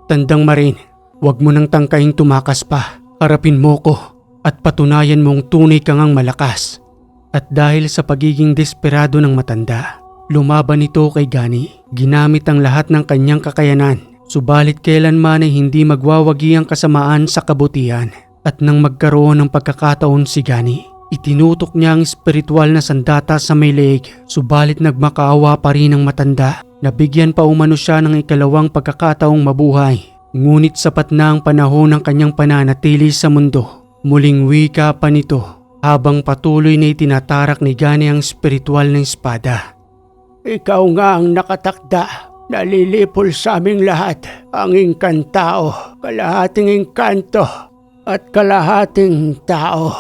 Tandang Marin, huwag mo nang tangkaing tumakas pa. Harapin mo ko at patunayan mong tunay kang ang malakas. At dahil sa pagiging desperado ng matanda, lumaban ito kay Gani. Ginamit ang lahat ng kanyang kakayanan, subalit kailanman ay hindi magwawagi ang kasamaan sa kabutihan. At nang magkaroon ng pagkakataon si Gani, itinutok niya ang espiritual na sandata sa may leeg, subalit nagmakaawa pa rin ang matanda. Nabigyan pa umano siya ng ikalawang pagkakataong mabuhay. Ngunit sapat na ang panahon ng kanyang pananatili sa mundo. Muling wika pa nito habang patuloy na itinatarak ni Gani ang espiritual na espada. Ikaw nga ang nakatakda, nalilipol sa aming lahat, ang inkantao, kalahating inkanto at kalahating tao.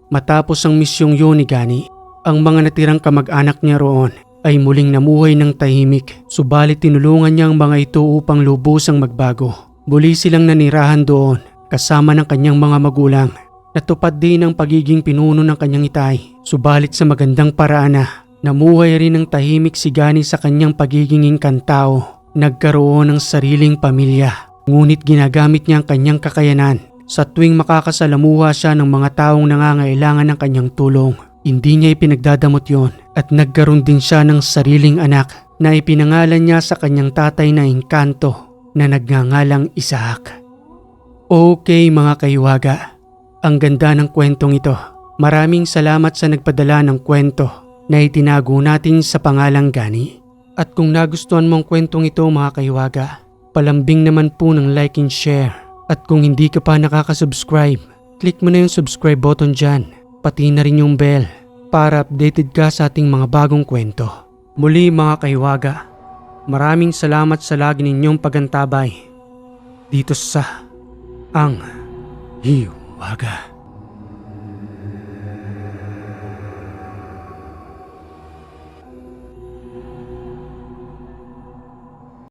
Matapos ang misyong yun ni Gani, ang mga natirang kamag-anak niya roon ay muling namuhay ng tahimik, subalit tinulungan niya ang mga ito upang lubusang magbago. Muli silang nanirahan doon kasama ng kanyang mga magulang. Natupad din ang pagiging pinuno ng kanyang itay, subalit sa magandang paraan na namuhay rin ng tahimik si Gani sa kanyang pagiging inkantao. Nagkaroon ng sariling pamilya, ngunit ginagamit niya ang kanyang kakayanan sa tuwing makakasalamuha siya ng mga taong nangangailangan ng kanyang tulong. Hindi niya ipinagdadamot yon at nagkaroon din siya ng sariling anak na ipinangalan niya sa kanyang tatay na Engkanto na nagngangalang Isaac. Okay mga kaiwaga, ang ganda ng kwentong ito. Maraming salamat sa nagpadala ng kwento na itinago natin sa pangalang Gani. At kung nagustuhan mo ang kwentong ito mga kaiwaga, palambing naman po ng like and share. At kung hindi ka pa nakaka-subscribe, click mo na yung subscribe button dyan, pati na rin yung bell para updated ka sa ating mga bagong kwento. Muli mga kaiwaga, maraming salamat sa lagi ninyong pagantabay dito sa Ang Hiwaga.